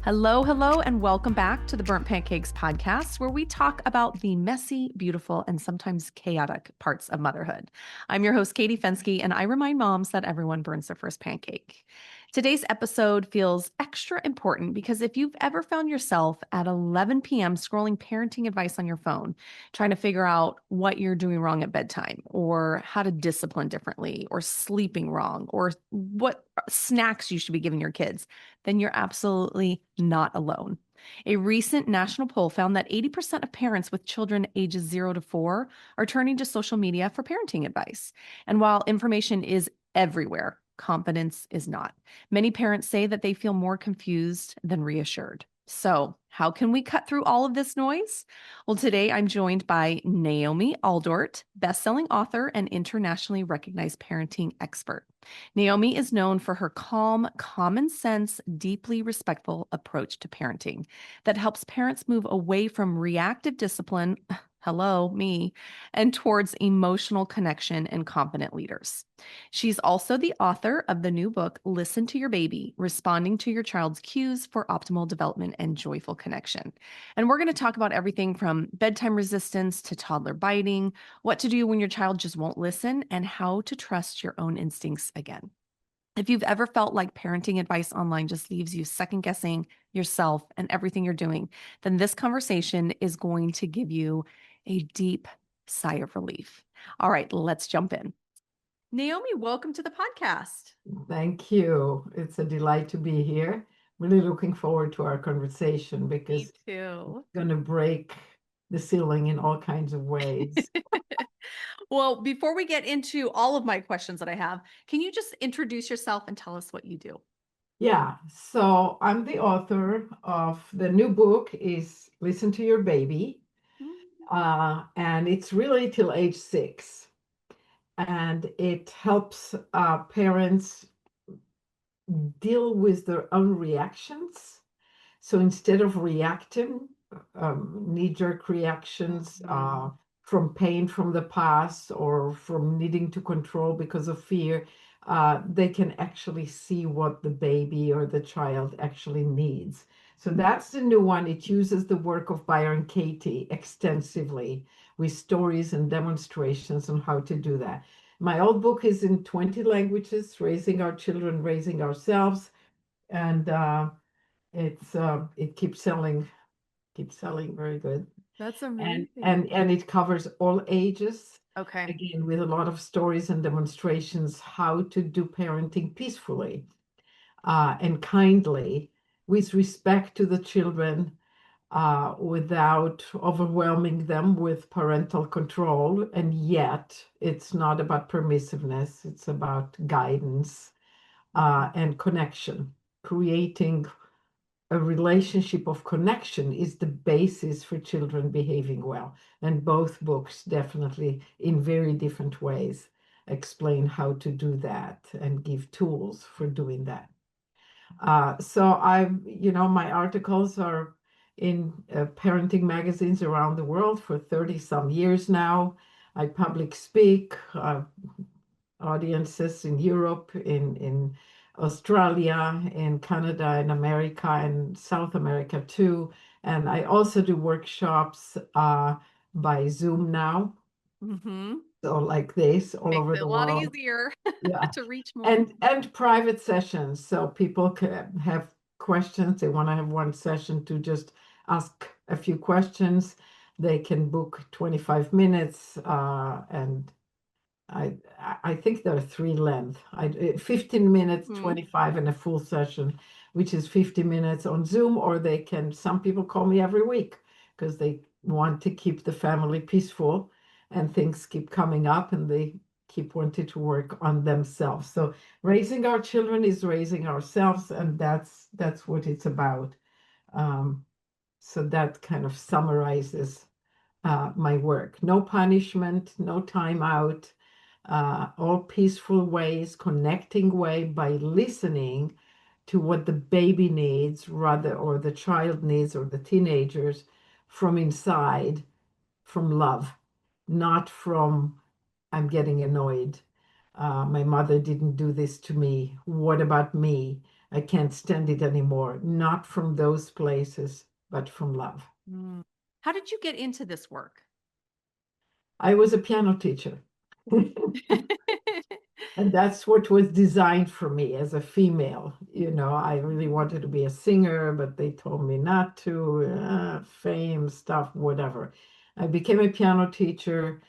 Hello, hello, and welcome back to the Burnt Pancakes podcast, where we talk about the messy, beautiful, and sometimes chaotic parts of motherhood. I'm your host, Katie Fensky, and I remind moms that everyone burns their first pancake. Today's episode feels extra important because if you've ever found yourself at 11 p.m. scrolling parenting advice on your phone, trying to figure out what you're doing wrong at bedtime, or how to discipline differently, or sleeping wrong, or what snacks you should be giving your kids, then you're absolutely not alone. A recent national poll found that 80% of parents with children ages 0 to 4 are turning to social media for parenting advice. And while information is everywhere, confidence is not. Many parents say that they feel more confused than reassured. So, how can we cut through all of this noise? Well, today I'm joined by Naomi Aldort, best-selling author and internationally recognized parenting expert. Naomi is known for her calm, common sense, deeply respectful approach to parenting that helps parents move away from reactive discipline, hello, me, and towards emotional connection and confident leaders. She's also the author of the new book, Listen to Your Baby, Responding to Your Child's Cues for Optimal Development and Joyful Connection. And we're going to talk about everything from bedtime resistance to toddler biting, what to do when your child just won't listen, and how to trust your own instincts again. If you've ever felt like parenting advice online just leaves you second guessing yourself and everything you're doing, then this conversation is going to give you a deep sigh of relief. All right, let's jump in. Naomi, welcome to the podcast. Thank you. It's a delight to be here. Really looking forward to our conversation because Me too. it's going to break the ceiling in all kinds of ways. Well, before we get into all of my questions that I have, can you just introduce yourself and tell us what you do? Yeah, so I'm the author of the new book is Listen to Your Baby, and it's really till age 6. And it helps parents deal with their own reactions. So instead of reacting, knee-jerk reactions from pain from the past or from needing to control because of fear, they can actually see what the baby or the child actually needs. So that's the new one. It uses the work of Byron Katie extensively with stories and demonstrations on how to do that. My old book is in 20 languages, Raising Our Children, Raising Ourselves. And it keeps selling very good. That's And amazing. and and it covers all ages, Okay. again, with a lot of stories and demonstrations how to do parenting peacefully and kindly, with respect to the children, without overwhelming them with parental control. And yet, it's not about permissiveness, it's about guidance and connection. Creating a relationship of connection is the basis for children behaving well. And both books definitely, in very different ways, explain how to do that and give tools for doing that. So my articles are in parenting magazines around the world for 30 some years now. I public speak, audiences in Europe, in Australia, in Canada, in America, and South America too. And I also do workshops by Zoom now, Mm-hmm. so like this, all Makes over it a the lot world. easier Yeah, to reach more and people. and private sessions, so people can have questions. They want to have one session to just ask a few questions. They can book 25 minutes, and I I think there are three length. 15 minutes, Hmm. 25, and a full session, which is 50 minutes on Zoom, or they can, some people call me every week because they want to keep the family peaceful and things keep coming up and they keep wanting to work on themselves. So raising our children is raising ourselves, and that's what it's about. Um, so that kind of summarizes my work. No punishment, no time out, all peaceful ways, connecting way by listening to what the baby needs, rather, or the child needs, or the teenagers from inside, from love, not from I'm getting annoyed. My mother didn't do this to me. What about me? I can't stand it anymore. Not from those places, but from love. Mm. How did you get into this work? I was a piano teacher. And that's what was designed for me as a female. I really wanted to be a singer, but they told me not to, fame, stuff, whatever. I became a piano teacher.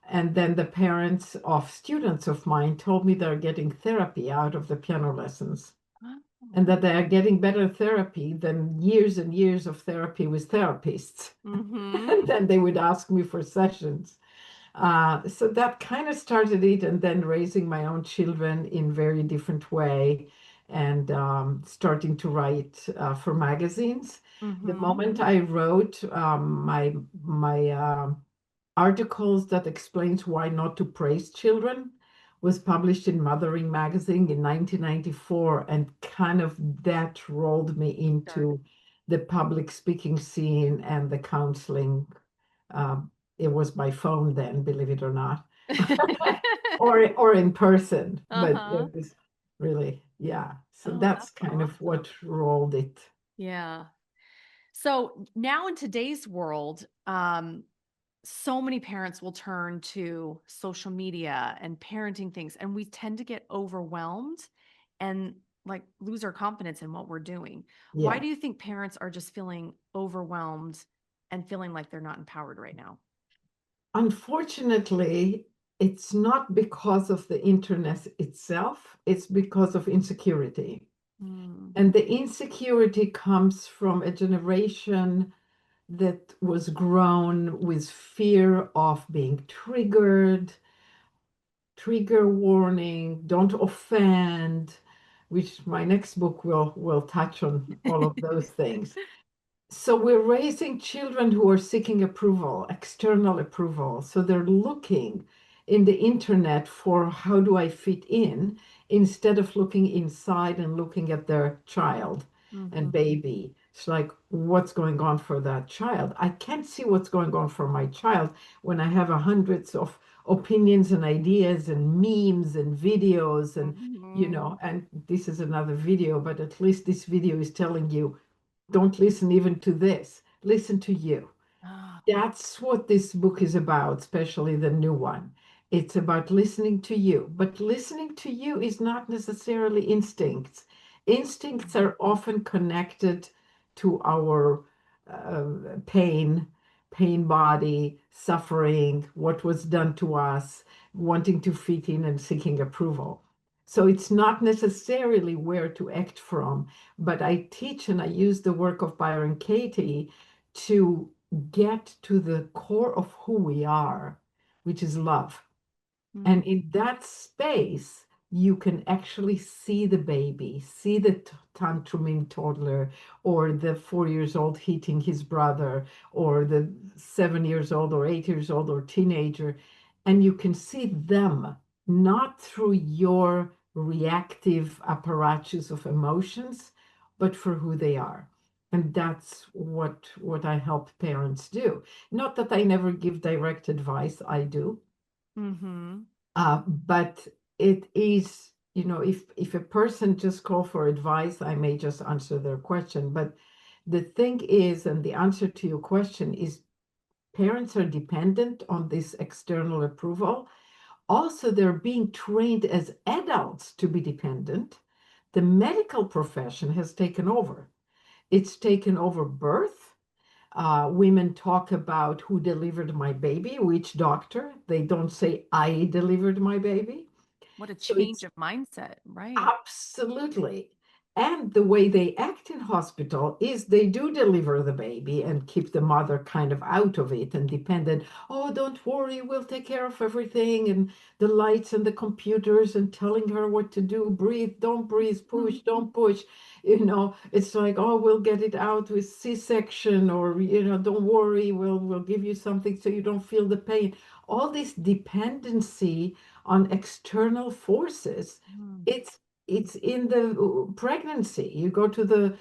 And then the parents of students of mine told me they're getting therapy out of the piano lessons and that they are getting better therapy than years and years of therapy with therapists. Mm-hmm. And then they would ask me for sessions. So that kind of started it, and then raising my own children in very different way, and starting to write for magazines. The Mm-hmm. moment I wrote my articles that explains why not to praise children was published in Mothering magazine in 1994, and kind of that rolled me Sure. into the public speaking scene and the counseling. It was by phone then, believe it or not, or in person, but Uh-huh. it was really, yeah. So Oh, that's that's kind of awesome. what rolled it. Yeah. So now in today's world, so many parents will turn to social media and parenting things, and we tend to get overwhelmed and like lose our confidence in what we're doing. Why Yeah. do you think parents are just feeling overwhelmed and feeling like they're not empowered right now? Unfortunately, it's not because of the internet itself, it's because of insecurity. Mm, And the insecurity comes from a generation that was grown with fear of being triggered, trigger warning, don't offend, which my next book will touch on all of those things. So we're raising children who are seeking approval, external approval. So they're looking in the internet for how do I fit in instead of looking inside and looking at their child and mhm, baby. It's like, what's going on for that child? I can't see what's going on for my child when I have hundreds of opinions and ideas and memes and videos mhm. and this is another video, but at least this video is telling you don't listen even to this. Listen to you. Ah, That's what this book is about, especially the new one. It's about listening to you. But listening to you is not necessarily instincts. Instincts mhm, are often connected to our pain, pain body, suffering, what was done to us, wanting to fit in and seeking approval. So it's not necessarily where to act from, but I teach and I use the work of Byron Katie to get to the core of who we are, which is love. mm, And in that space, you can actually see the baby, see the tantruming toddler, or the 4 years old hitting his brother, or the 7 years old, or 8 years old, or teenager. And you can see them not through your reactive apparatus of emotions, but for who they are. And that's what I help parents do. Not that I never give direct advice, I do. mhm, But it is, if a person just call for advice, I may just answer their question. But the thing is, and the answer to your question is, parents are dependent on this external approval. Also, they're being trained as adults to be dependent. The medical profession has taken over. It's taken over birth. Women talk about who delivered my baby, which doctor. They don't say, I delivered my baby. what a So change it's of mindset, right? absolutely. And the way they act in hospital is they do deliver the baby and keep the mother kind of out of it and dependent. Oh, don't worry, we'll take care of everything. And the lights and the computers and telling her what to do. Breathe, don't breathe, push, don't push. It's like, oh, we'll get it out with C-section, or, don't worry, we'll give you something so you don't feel the pain. All this dependency on external forces. Mm, It's in the pregnancy. You go to the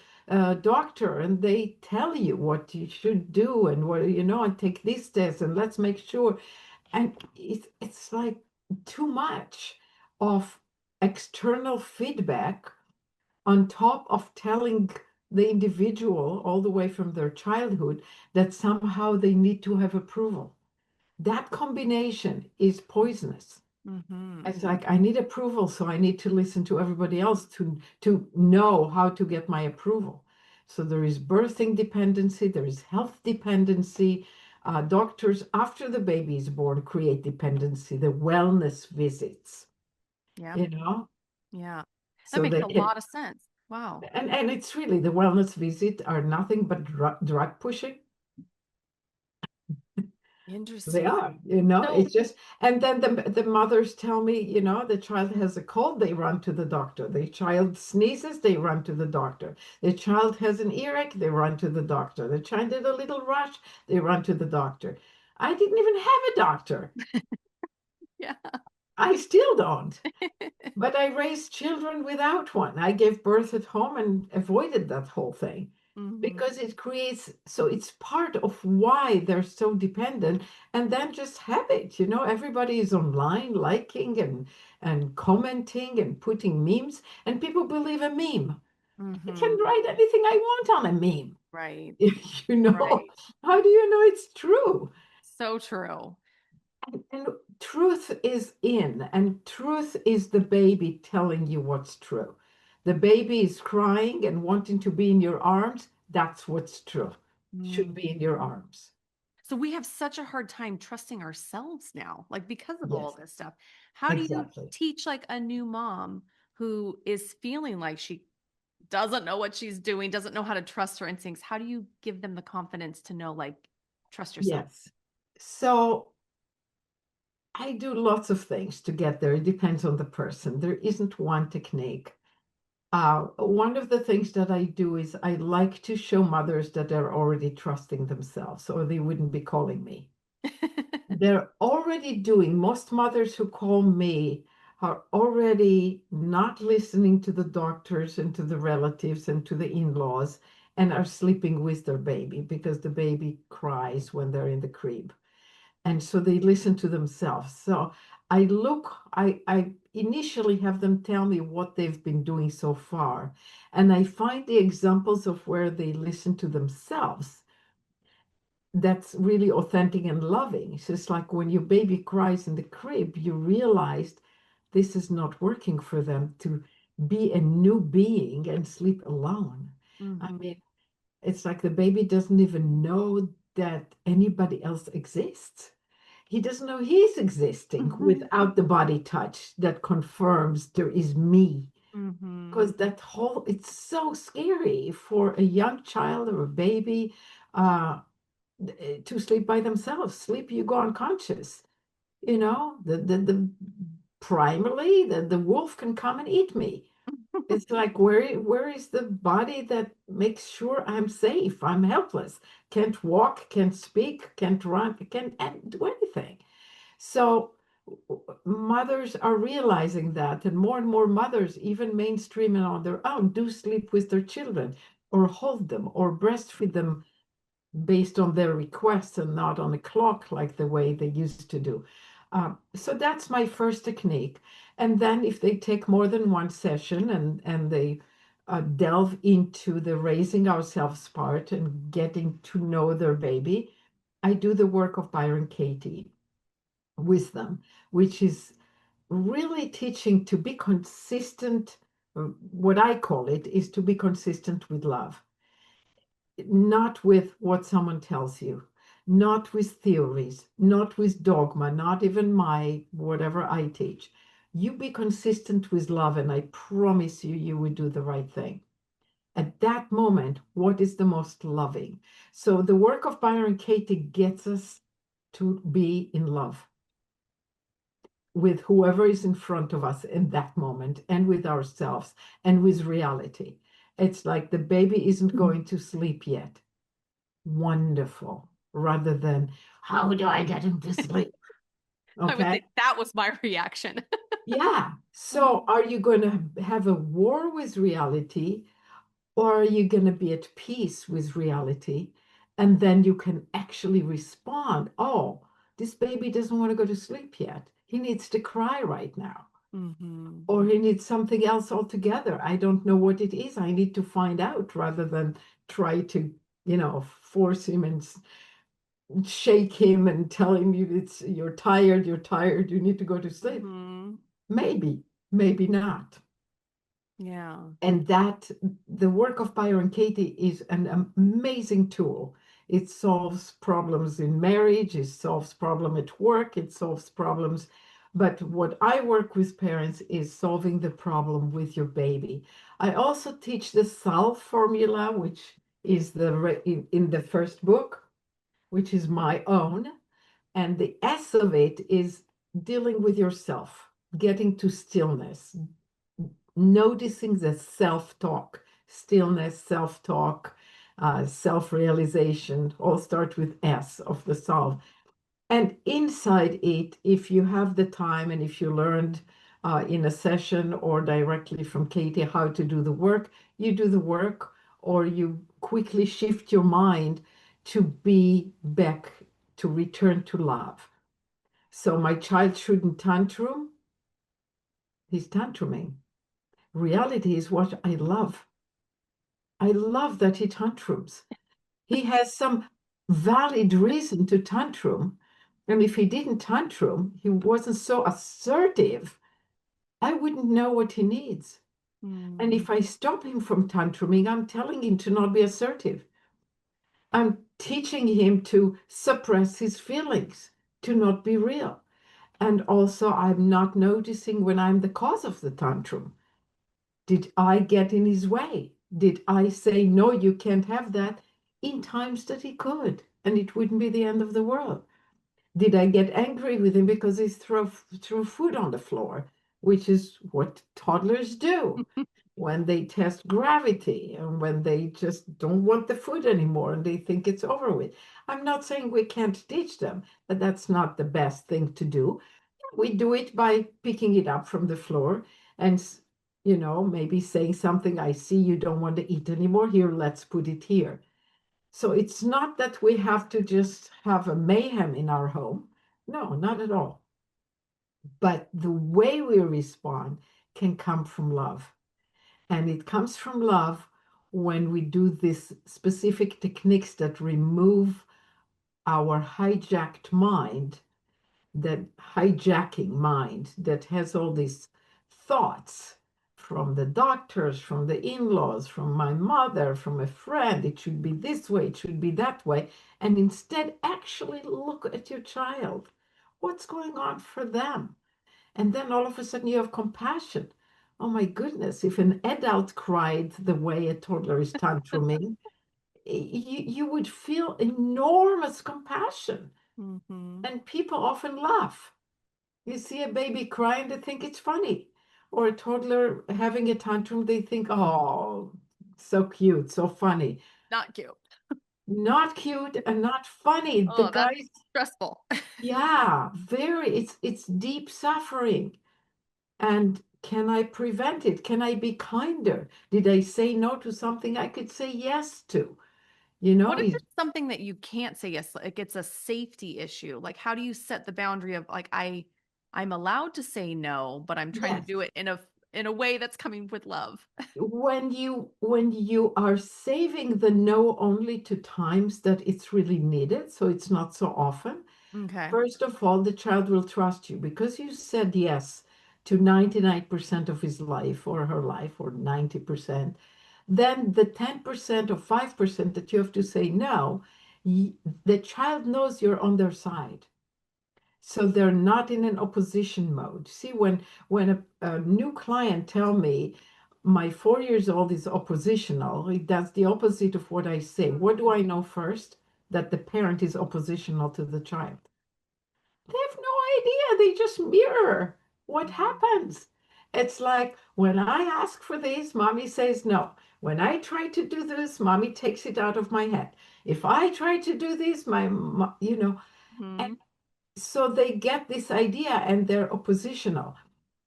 doctor and they tell you what you should do and what and take this test and let's make sure. And it's like too much of external feedback on top of telling the individual all the way from their childhood that somehow they need to have approval. That combination is poisonous. Mm-hmm. It's like I need approval, so I need to listen to everybody else to know how to get my approval. So there is birthing dependency, there is health dependency. Doctors, after the baby is born, create dependency, the wellness visits, Yeah. you know, Yeah. That so makes they a can, lot of sense. Wow. and it's really the wellness visit are nothing but drug pushing. They Interesting. are, you know, So, it's just, and then the mothers tell me, you know, the child has a cold, they run to the doctor. The child sneezes, they run to the doctor. The child has an earache, they run to the doctor. The child did a little rush, they run to the doctor. I didn't even have a doctor. yeah. I still don't. But I raised children without one. I gave birth at home and avoided that whole thing Mm-hmm. because it creates, so it's part of why they're so dependent. And then just habit, you know, everybody is online liking and commenting and putting memes, and people believe a meme. I Mm-hmm. can write anything I want on a meme. Right. You know, Right. how do you know it's true? So true. And truth is in, and truth is the baby telling you what's true. The baby is crying and wanting to be in your arms. That's what's true. Should Mm. be in your arms. So we have such a hard time trusting ourselves now, like because of all Yes, this stuff. How do you exactly. teach like a new mom who is feeling like she doesn't know what she's doing, doesn't know how to trust her instincts? How do you give them the confidence to know, like, trust yourself? Yes. So I do lots of things to get there. It depends on the person. There isn't one technique. One of the things that I do is I like to show mothers that they're already trusting themselves, or they wouldn't be calling me. They're already doing, most mothers who call me are already not listening to the doctors and to the relatives and to the in-laws and are sleeping with their baby because the baby cries when they're in the crib. And so they listen to themselves. So I initially have them tell me what they've been doing so far. And I find the examples of where they listen to themselves that's really authentic and loving. It's just like when your baby cries in the crib, you realized this is not working for them to be a new being and sleep alone. I Mm-hmm. mean, it's like the baby doesn't even know that anybody else exists. He doesn't know he's existing Mm-hmm. without the body touch that confirms there is me. Mm-hmm. Because that whole, it's so scary for a young child or a baby. Uh, to sleep by themselves. Sleep, you go unconscious. You know, the primarily the wolf can come and eat me. It's like where is the body that makes sure I'm safe? I'm helpless. Can't walk, can't speak, can't run, can't do anything. So mothers are realizing that, and more mothers, even mainstream and on their own, do sleep with their children or hold them or breastfeed them based on their requests and not on a clock like the way they used to do. So that's my first technique. And then if they take more than one session and they delve into the raising ourselves part and getting to know their baby, I do the work of Byron Katie with them, which is really teaching to be consistent. What I call it is to be consistent with love, not with what someone tells you, not with theories, not with dogma, not even my whatever I teach. You be consistent with love, and I promise you, you will do the right thing. At that moment, what is the most loving? So the work of Byron Katie gets us to be in love with whoever is in front of us in that moment and with ourselves and with reality. It's like the baby isn't going to sleep yet. Wonderful, rather than how do I get him to sleep? I would Okay. think that was my reaction. Yeah. So are you going to have a war with reality, or are you going to be at peace with reality? And then you can actually respond. Oh, this baby doesn't want to go to sleep yet. He needs to cry right now. Mm-hmm. or he needs something else altogether. I don't know what it is. I need to find out rather than try to, force him and shake him and tell him you're tired, you need to go to sleep. Mm-hmm. Maybe, maybe not. Yeah. And that the work of Byron Katie is an amazing tool. It solves problems in marriage, it solves problem at work, it solves problems. But what I work with parents is solving the problem with your baby. I also teach the SALV formula, which is in the first book, which is my own. And the S of it is dealing with yourself, getting to stillness, noticing the self-talk, stillness, self-talk, self-realization, all start with S of the solve. And inside it, if you have the time and if you learned in a session or directly from Katie how to do the work, you do the work, or you quickly shift your mind to be back, to return to love. So my child shouldn't tantrum. He's tantruming. Reality is what I love. I love that he tantrums. He has some valid reason to tantrum. And if he didn't tantrum, he wasn't so assertive, I wouldn't know what he needs. And Mm-hmm. if I stop him from tantruming, I'm telling him to not be assertive. I'm teaching him to suppress his feelings, to not be real. And also, I'm not noticing when I'm the cause of the tantrum. Did I get in his way? Did I say, no, you can't have that in times that he could, and it wouldn't be the end of the world? Did I get angry with him because he threw food on the floor, which is what toddlers do when they test gravity and when they just don't want the food anymore and they think it's over with? I'm not saying we can't teach them, but that's not the best thing to do. We do it by picking it up from the floor and, maybe saying something, I see you don't want to eat anymore. Here, let's put it here. So it's not that we have to just have a mayhem in our home. No, not at all. But the way we respond can come from love. And it comes from love when we do these specific techniques that remove our hijacked mind, that hijacking mind that has all these thoughts from the doctors, from the in-laws, from my mother, from a friend. It should be this way, it should be that way. And instead, actually look at your child. What's going on for them? And then all of a sudden you have compassion. Oh my goodness, if an adult cried the way a toddler is tantruming, you would feel enormous compassion. Mm-hmm. And people often laugh. You see a baby crying, they think it's funny. Or a toddler having a tantrum, they think, oh, so cute, so funny. Not cute. Not cute and not funny. The Oh, that's guys, stressful. yeah, it's deep suffering. And can I prevent it? Can I be kinder? Did I say no to something I could say yes to? What if Is it's something that you can't say yes, like it's a safety issue? Like how do you set the boundary of like I'm allowed to say no, but I'm trying to yes. do it in a way that's coming with love. When you are saving the no only to times that it's really needed, so it's not so often. Okay. First of all, the child will trust you because you said yes to 99% of his life or her life, or 90%. Then the 10% or 5% that you have to say no, the child knows you're on their side. So they're not in an opposition mode. See, when a new client tell me my 4 years old is oppositional, that's the opposite of what I say. What do I know first? That the parent is oppositional to the child. They have no idea. They just mirror what happens. It's like when I ask for this, mommy says no. When I try to do this, mommy takes it out of my head. If I try to do this, and Hmm. so they get this idea and they're oppositional.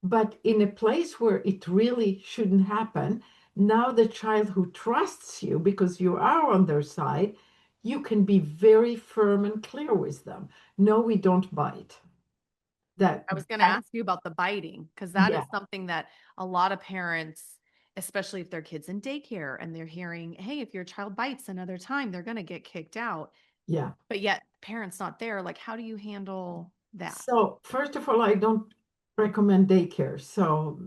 But in a place where it really shouldn't happen, now the child who trusts you because you are on their side, you can be very firm and clear with them. No, we don't bite. That, I was going to that ask you about the biting because that is yeah, something that a lot of parents, especially if their kids in daycare and they're hearing, hey, if your child bites another time, they're going to get kicked out. yeah. But yet parents not there. Like, how do you handle that So first of all, I don't recommend daycare. So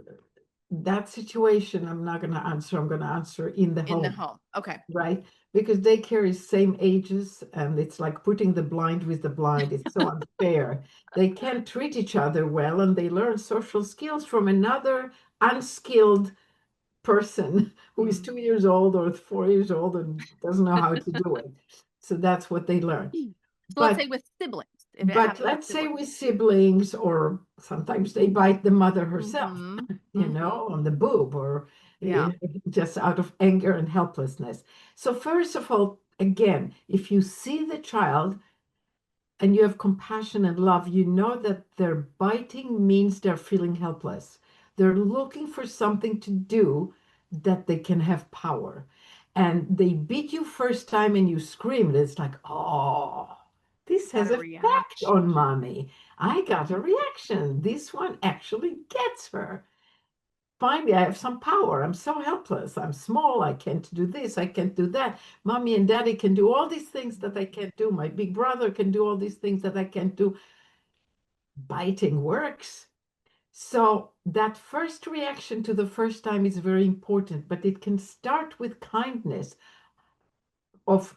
that situation, I'm not going to answer. I'm going to answer in the in the home, home? Okay. right? Because daycare is same ages, and it's like putting the blind with the blind. It's so unfair. They can't treat each other well, and they learn social skills from another unskilled person who is Mm. 2 years old or 4 years old and doesn't know how to do it. So that's what they learn. So let's say But with siblings, if it but happens with let's say siblings. with siblings, or sometimes they bite the mother herself, Mm-hmm. you Mm-hmm. know, on the boob, or Yeah. just out of anger and helplessness. So first of all, again, if you see the child and you have compassion and love, you know that their biting means they're feeling helpless. They're looking for something to do that they can have power. And they beat you first time and you scream. It's like, oh, this Got has a effect reaction. on mommy. I got a reaction. This one actually gets her. Finally, I have some power. I'm so helpless. I'm small. I can't do this. I can't do that. Mommy and daddy can do all these things that I can't do. My big brother can do all these things that I can't do. Biting works. So that first reaction to the first time is very important, but it can start with kindness of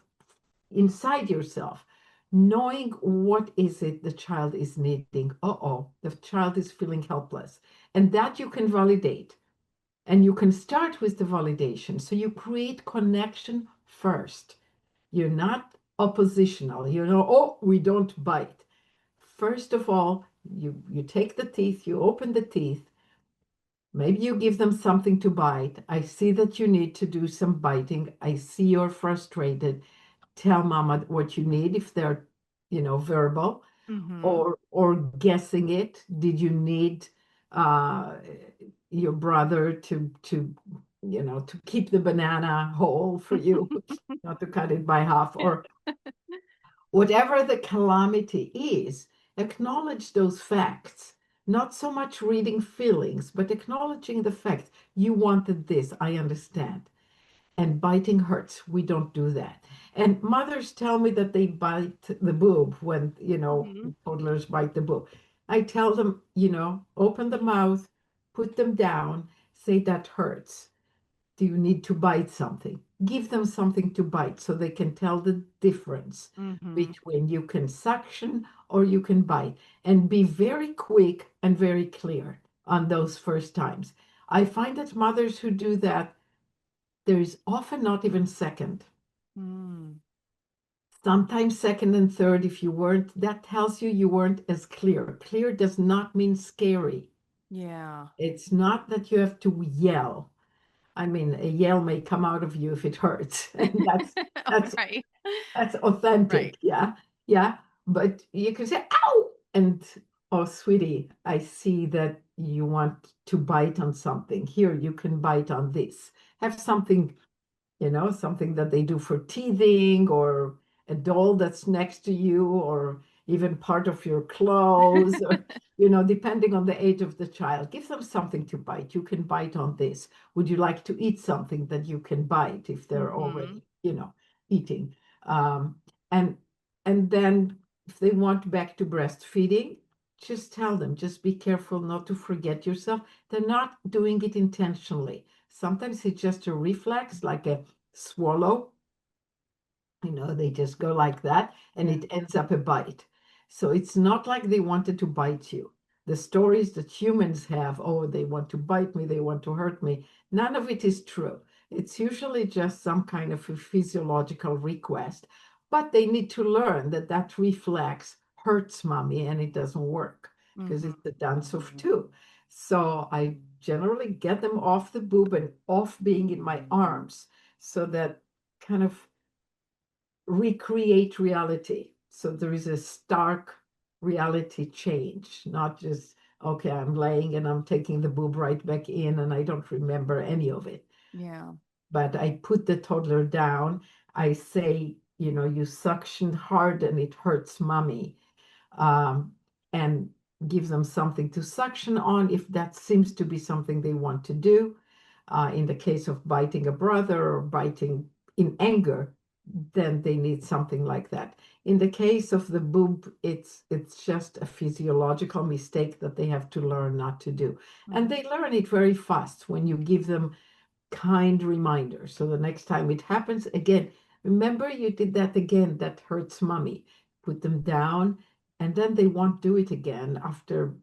inside yourself, knowing what is it the child is needing. Uh-oh, the child is feeling helpless. And that you can validate. And you can start with the validation. So you create connection first. You're not oppositional. You know, oh, we don't bite. First of all, you take the teeth, you open the teeth. Maybe you give them something to bite. I see that you need to do some biting. I see you're frustrated. Tell mama what you need if they're, verbal, Mm-hmm. or guessing it. Did you need uh, your brother to keep the banana whole for you, not to cut it by half, or whatever the calamity is? Acknowledge those facts. Not so much reading feelings, but acknowledging the fact you wanted this. I understand. And biting hurts. We don't do that. And mothers tell me that they bite the boob when, Mm-hmm. toddlers bite the boob. I tell them, open the mouth, put them down, say that hurts. Do you need to bite something? Give them something to bite so they can tell the difference Mm-hmm. between you can suction or you can bite. And be very quick and very clear on those first times. I find that mothers who do that, there is often not even second. Mm. Sometimes second and third, if you weren't, that tells you weren't as clear. Clear does not mean scary. Yeah. It's not that you have to yell. I mean, a yell may come out of you if it hurts, and that's Right. that's Right. authentic. Yeah, yeah. But you can say, "Ow!" and, "Oh, sweetie, I see that you want to bite on something. Here, you can bite on this. Have something, something that they do for teething, or a doll that's next to you, or even part of your clothes, or, depending on the age of the child. Give them something to bite. You can bite on this. Would you like to eat something that you can bite if they're Mm-hmm. already, eating? Um, and and then if they want back to breastfeeding, just tell them, just be careful not to forget yourself. They're not doing it intentionally. Sometimes it's just a reflex, like a swallow. They just go like that and Yeah. it ends up a bite. So it's not like they wanted to bite you. The stories that humans have, oh, they want to bite me, they want to hurt me, none of it is true. It's usually just some kind of a physiological request, but they need to learn that that reflex hurts mommy and it doesn't work because Mm-hmm. it's the dance of two. So I generally get them off the boob and off being in my arms so that kind of recreate reality. So there is a stark reality change, not just, okay, I'm laying and I'm taking the boob right back in and I don't remember any of it. Yeah. But I put the toddler down. I say, you suction hard and it hurts mommy. Um, and give them something to suction on if that seems to be something they want to do. In the case of biting a brother or biting in anger, then they need something like that. In the case of the boob, it's just a physiological mistake that they have to learn not to do. And Mhm. they learn it very fast when you give them kind reminder. So the next time it happens again, remember you did that again, that hurts mommy. Put them down, and then they won't do it again after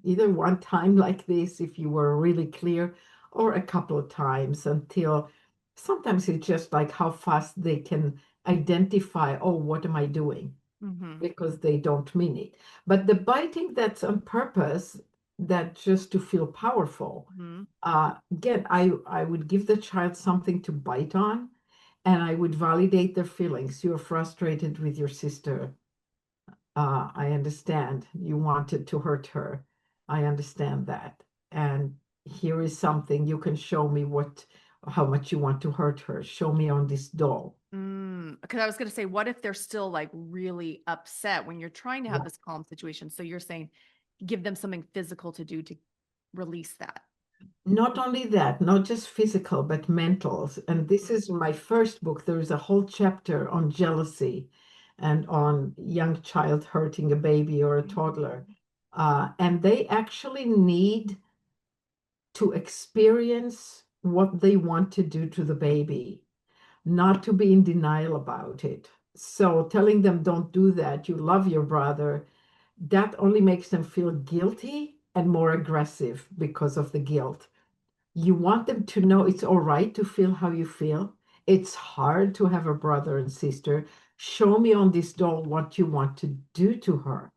either one time like this, if you were really clear, or a couple of times until sometimes it's just like how fast they can identify, oh, what am I doing? Mhm. Because they don't mean it. But the biting that's on purpose, that just to feel powerful, Mhm. again, I would give the child something to bite on, and I would validate their feelings. You're frustrated with your sister. I understand you wanted to hurt her. I understand that. And here is something you can show me how much you want to hurt her. Show me on this doll. Because I was going to say, what if they're still like really upset when you're trying to have Yeah. this calm situation? So you're saying give them something physical to do to release that. Not only that, not just physical, but mental. And this is my first book. There is a whole chapter on jealousy and on young child hurting a baby or a toddler. Mhm. And they actually need to experience what they want to do to the baby, not to be in denial about it. So telling them, don't do that, you love your brother, that only makes them feel guilty and more aggressive because of the guilt. You want them to know it's all right to feel how you feel. It's hard to have a brother and sister. Show me on this doll what you want to do to her.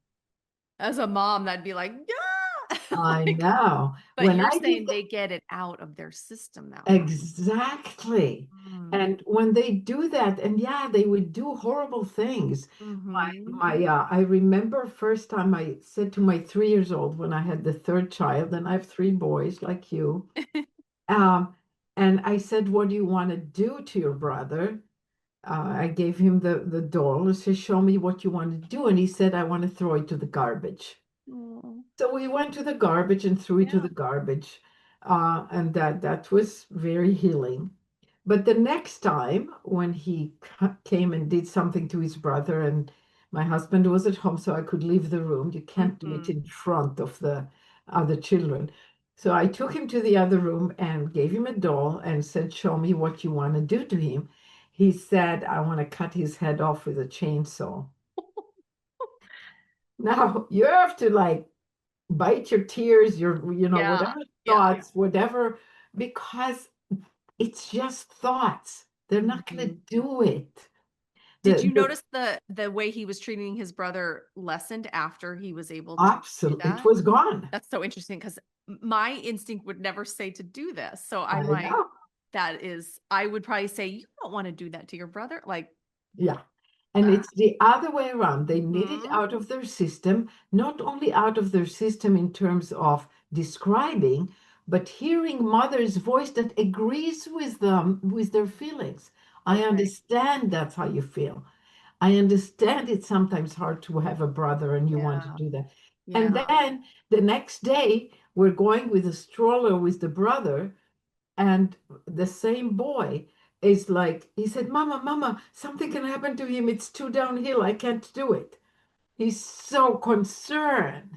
As a mom, that'd be like, yeah. I Like, know. but When you're I did saying they get it out of their system that way. exactly. Mm. And when they do that, and yeah, they would do horrible things. Mhm. I remember first time I said to my 3 years old when I had the third child, and I have three boys like you. Um, and I said, "What do you want to do to your brother?" I gave him the doll and said, "Show me what you want to do." And he said, "I want to throw it to the garbage." Oh, So we went to the garbage and threw it to yeah. the garbage, and that was very healing. But the next time when he came and did something to his brother, and my husband was at home, so I could leave the room. You can't do it Mhm. in front of the other children. So I took him to the other room and gave him a doll and said, "Show me what you want to do to him." He said, "I want to cut his head off with a chainsaw." Now you have to like bite your tears, Yeah. whatever Yeah. thoughts, whatever, because it's just thoughts. They're not going to Mhm. do it. Did you The notice the way he was treating his brother lessened after he was able to do absolute, it that? was gone. That's so interesting because my instinct would never say to do this. So I'm I like, know. I would probably say, you don't want to do that to your brother. Like, Yeah. And ah, it's the other way around. They need it mhm, out of their system, not only out of their system in terms of describing, but hearing mother's voice that agrees with them, with their feelings. I okay. understand that's how you feel. I understand it's sometimes hard to have a brother and you want to Yeah. do that. And Yeah. then the next day, we're going with a stroller with the brother, and the same boy is like, he said, "Mama, Mama, something can happen to him. It's too downhill. I can't do it." He's so concerned,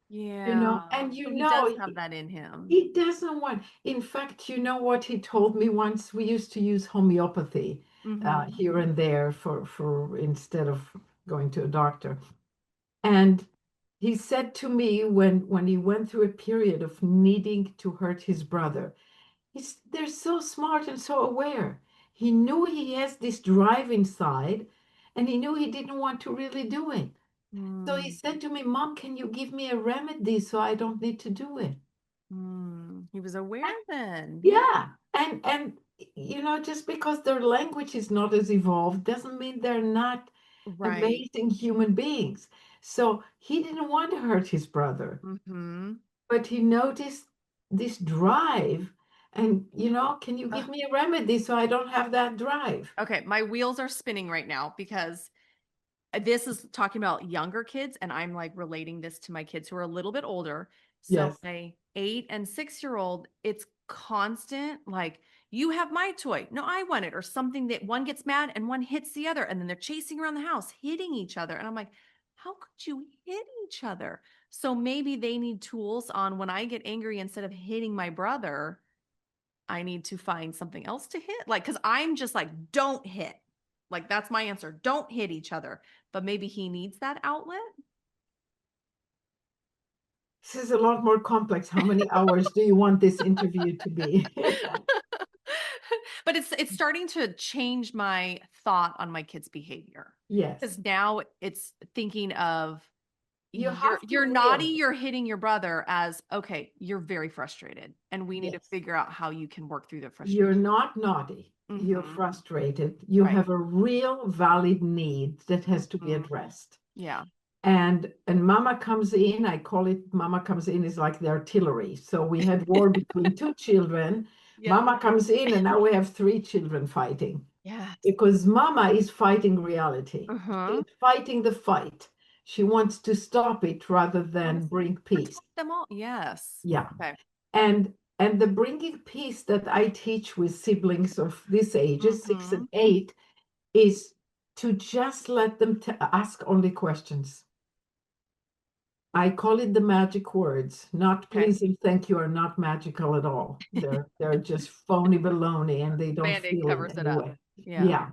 Yeah. and So he does have that in him. he doesn't want. In fact, you know what he told me once? We used to use homeopathy Hmm. here and there for instead of going to a doctor. And he said to me when he went through a period of needing to hurt his brother, they're so smart and so aware. He knew he has this drive inside, and he knew he didn't want to really do it. So he Mm. said to me, "Mom, can you give me a remedy so I don't need to do it?" Mm. He was aware then. Yeah. Yeah. And just because their language is not as evolved doesn't mean they're not Right. amazing human beings. So he didn't want to hurt his brother, Hmm. but he noticed this drive. And, can you give me a remedy so I don't have that drive? Okay. My wheels are spinning right now because this is talking about younger kids, and I'm like relating this to my kids who are a little bit older. So Yes. my 8 and 6-year-old, it's constant, like, you have my toy. No, I want it. Or something that one gets mad and one hits the other, and then they're chasing around the house, hitting each other. And I'm like, how could you hit each other? So maybe they need tools on when I get angry, instead of hitting my brother, I need to find something else to hit. Like, because I'm just like, don't hit. Like, that's my answer. Don't hit each other. But maybe he needs that outlet. This is a lot more complex. How many hours do you want this interview to be? But it's starting to change my thought on my kids' behavior. Yes. Because now it's thinking of, You you're have to you're naughty, realize. you're hitting your brother, as okay, you're very frustrated, and we need to Yes. figure out how you can work through the You're frustration. not naughty. You're Mm-hmm. frustrated. You Right. have a real valid need that has to be Mm-hmm. addressed. Yeah. And mama comes in, I call it mama comes in is like the artillery. So we had war between two children. Yep. Mama comes in, and now we have three children fighting Yes. because mama is fighting reality. Uh-huh. She's fighting the fight. She wants to stop it rather Want than to bring peace. protect them all. Yes. Yeah. Okay. And the bringing peace that I teach with siblings of this ages, 6 and 8, is to just let them ask only questions. I call it the magic words. Not Okay. please and thank you are not magical at all. They're just phony baloney, and they don't Band-Aid feel it covers it up. anyway. Yeah. Yeah.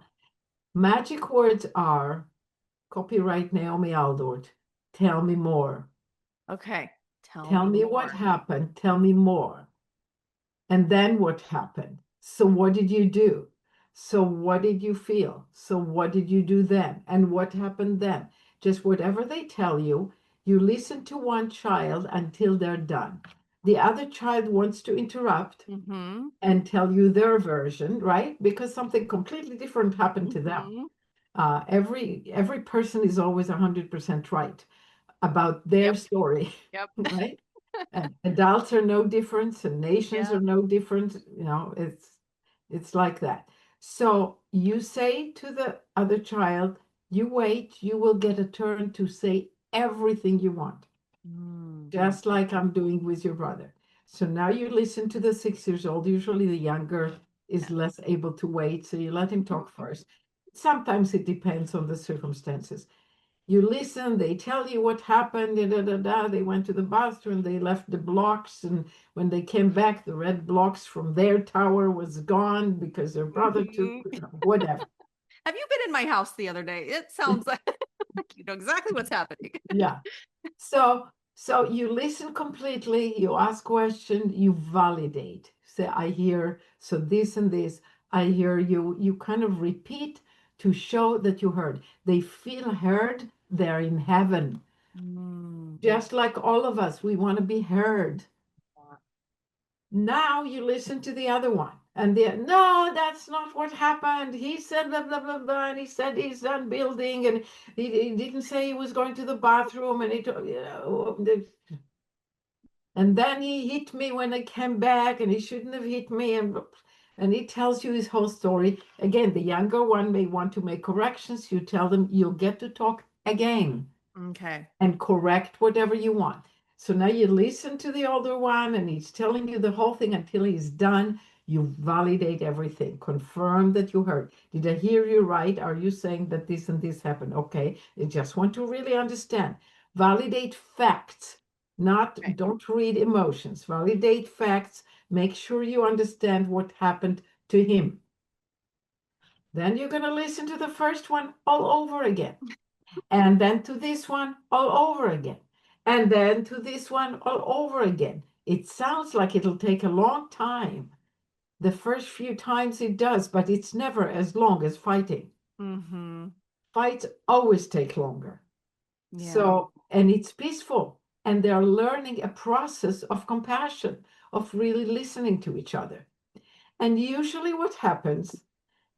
Magic words are copyright Naomi Aldort. Tell me more. Okay. Tell Tell me me what more. happened. Tell me more. And then what happened? So what did you do? So what did you feel? So what did you do then? And what happened then? Just whatever they tell you, you listen to one child until they're done. The other child wants to interrupt Mm-hmm. and tell you their version, right? Because something completely different happened to them. Mm-hmm. Every person is always 100% right about their Yep. story, Yep. right? And adults are no different, and nations Yeah. are no different. It's like that. So you say to the other child, you wait, you will get a turn to say everything you want, Mm-hmm. just like I'm doing with your brother. So now you listen to the 6 years old. Usually the younger is less able to wait, so you let him talk first. Sometimes it depends on the circumstances. You listen, they tell you what happened, da, da, da, da. They went to the bathroom, they left the blocks, and when they came back, the red blocks from their tower was gone because their brother took Mm-hmm. whatever. Have you been in my house the other day? It sounds like you know exactly what's happening. Yeah. So you listen completely, you ask questions, you validate. Say, I hear, so this and this, I hear you. You kind of repeat to show that you heard. They feel heard, they're in heaven. Mm-hmm. Just like all of us, we want to be heard. Now you listen to the other one, and no, that's not what happened. He said blah blah blah blah, and he said he's done building, and he didn't say he was going to the bathroom, and and then he hit me when I came back, and he shouldn't have hit me, and he tells you his whole story. Again, the younger one may want to make corrections. You tell them you'll get to talk again Okay. and correct whatever you want. So now you listen to the older one, and he's telling you the whole thing until he's done. You validate everything, confirm that you heard. Did I hear you right? Are you saying that this and this happened? Okay, I just want to really understand. Validate facts, not Okay. don't read emotions. Validate facts. Make sure you understand what happened to him. Then you're going to listen to the first one all over again, and then to this one all over again, and then to this one all over again. It sounds like it'll take a long time. The first few times it does, but it's never as long as fighting. Mm-hmm. Fights always take longer. Yeah. So, and it's peaceful, and they're learning a process of compassion, of really listening to each other. And usually what happens,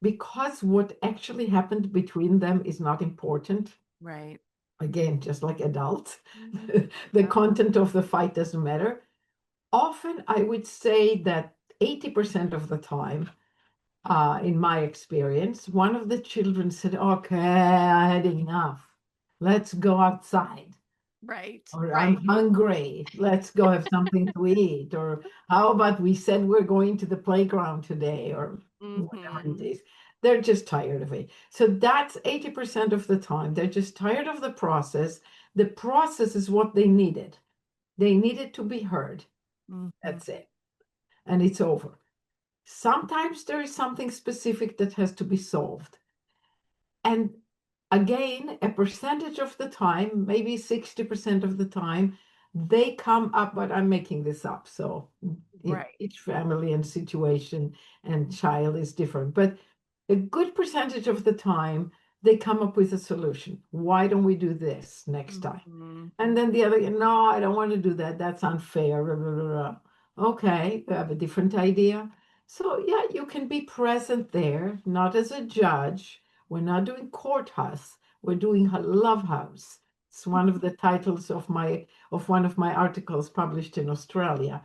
because what actually happened between them is not important, Right. again, just like adults, Mhm. the Yeah. content of the fight doesn't matter. Often, I would say that 80% of the time, in my experience, one of the children said, okay, I had enough. Let's go outside. Right. Or Right. I'm hungry. Let's go have something to eat. Or how about we said we're going to the playground today or whatever it Mm-hmm. is. They're just tired of it. So that's 80% of the time. They're just tired of the process. The process is what they needed. They needed to be heard. Mm-hmm. That's it. And it's over. Sometimes there is something specific that has to be solved. And again, a percentage of the time, maybe 60% of the time, they come up, but I'm making this up. So Right. each family and situation and child is different. But a good percentage of the time, they come up with a solution. Why don't we do this next time? Mm-hmm. And then the other, no, I don't want to do that. That's unfair. Blah, blah, blah, blah. Okay, you have a different idea. So yeah, you can be present there, not as a judge. We're not doing courthouse. We're doing a love house. It's one of the titles of one of my articles published in Australia.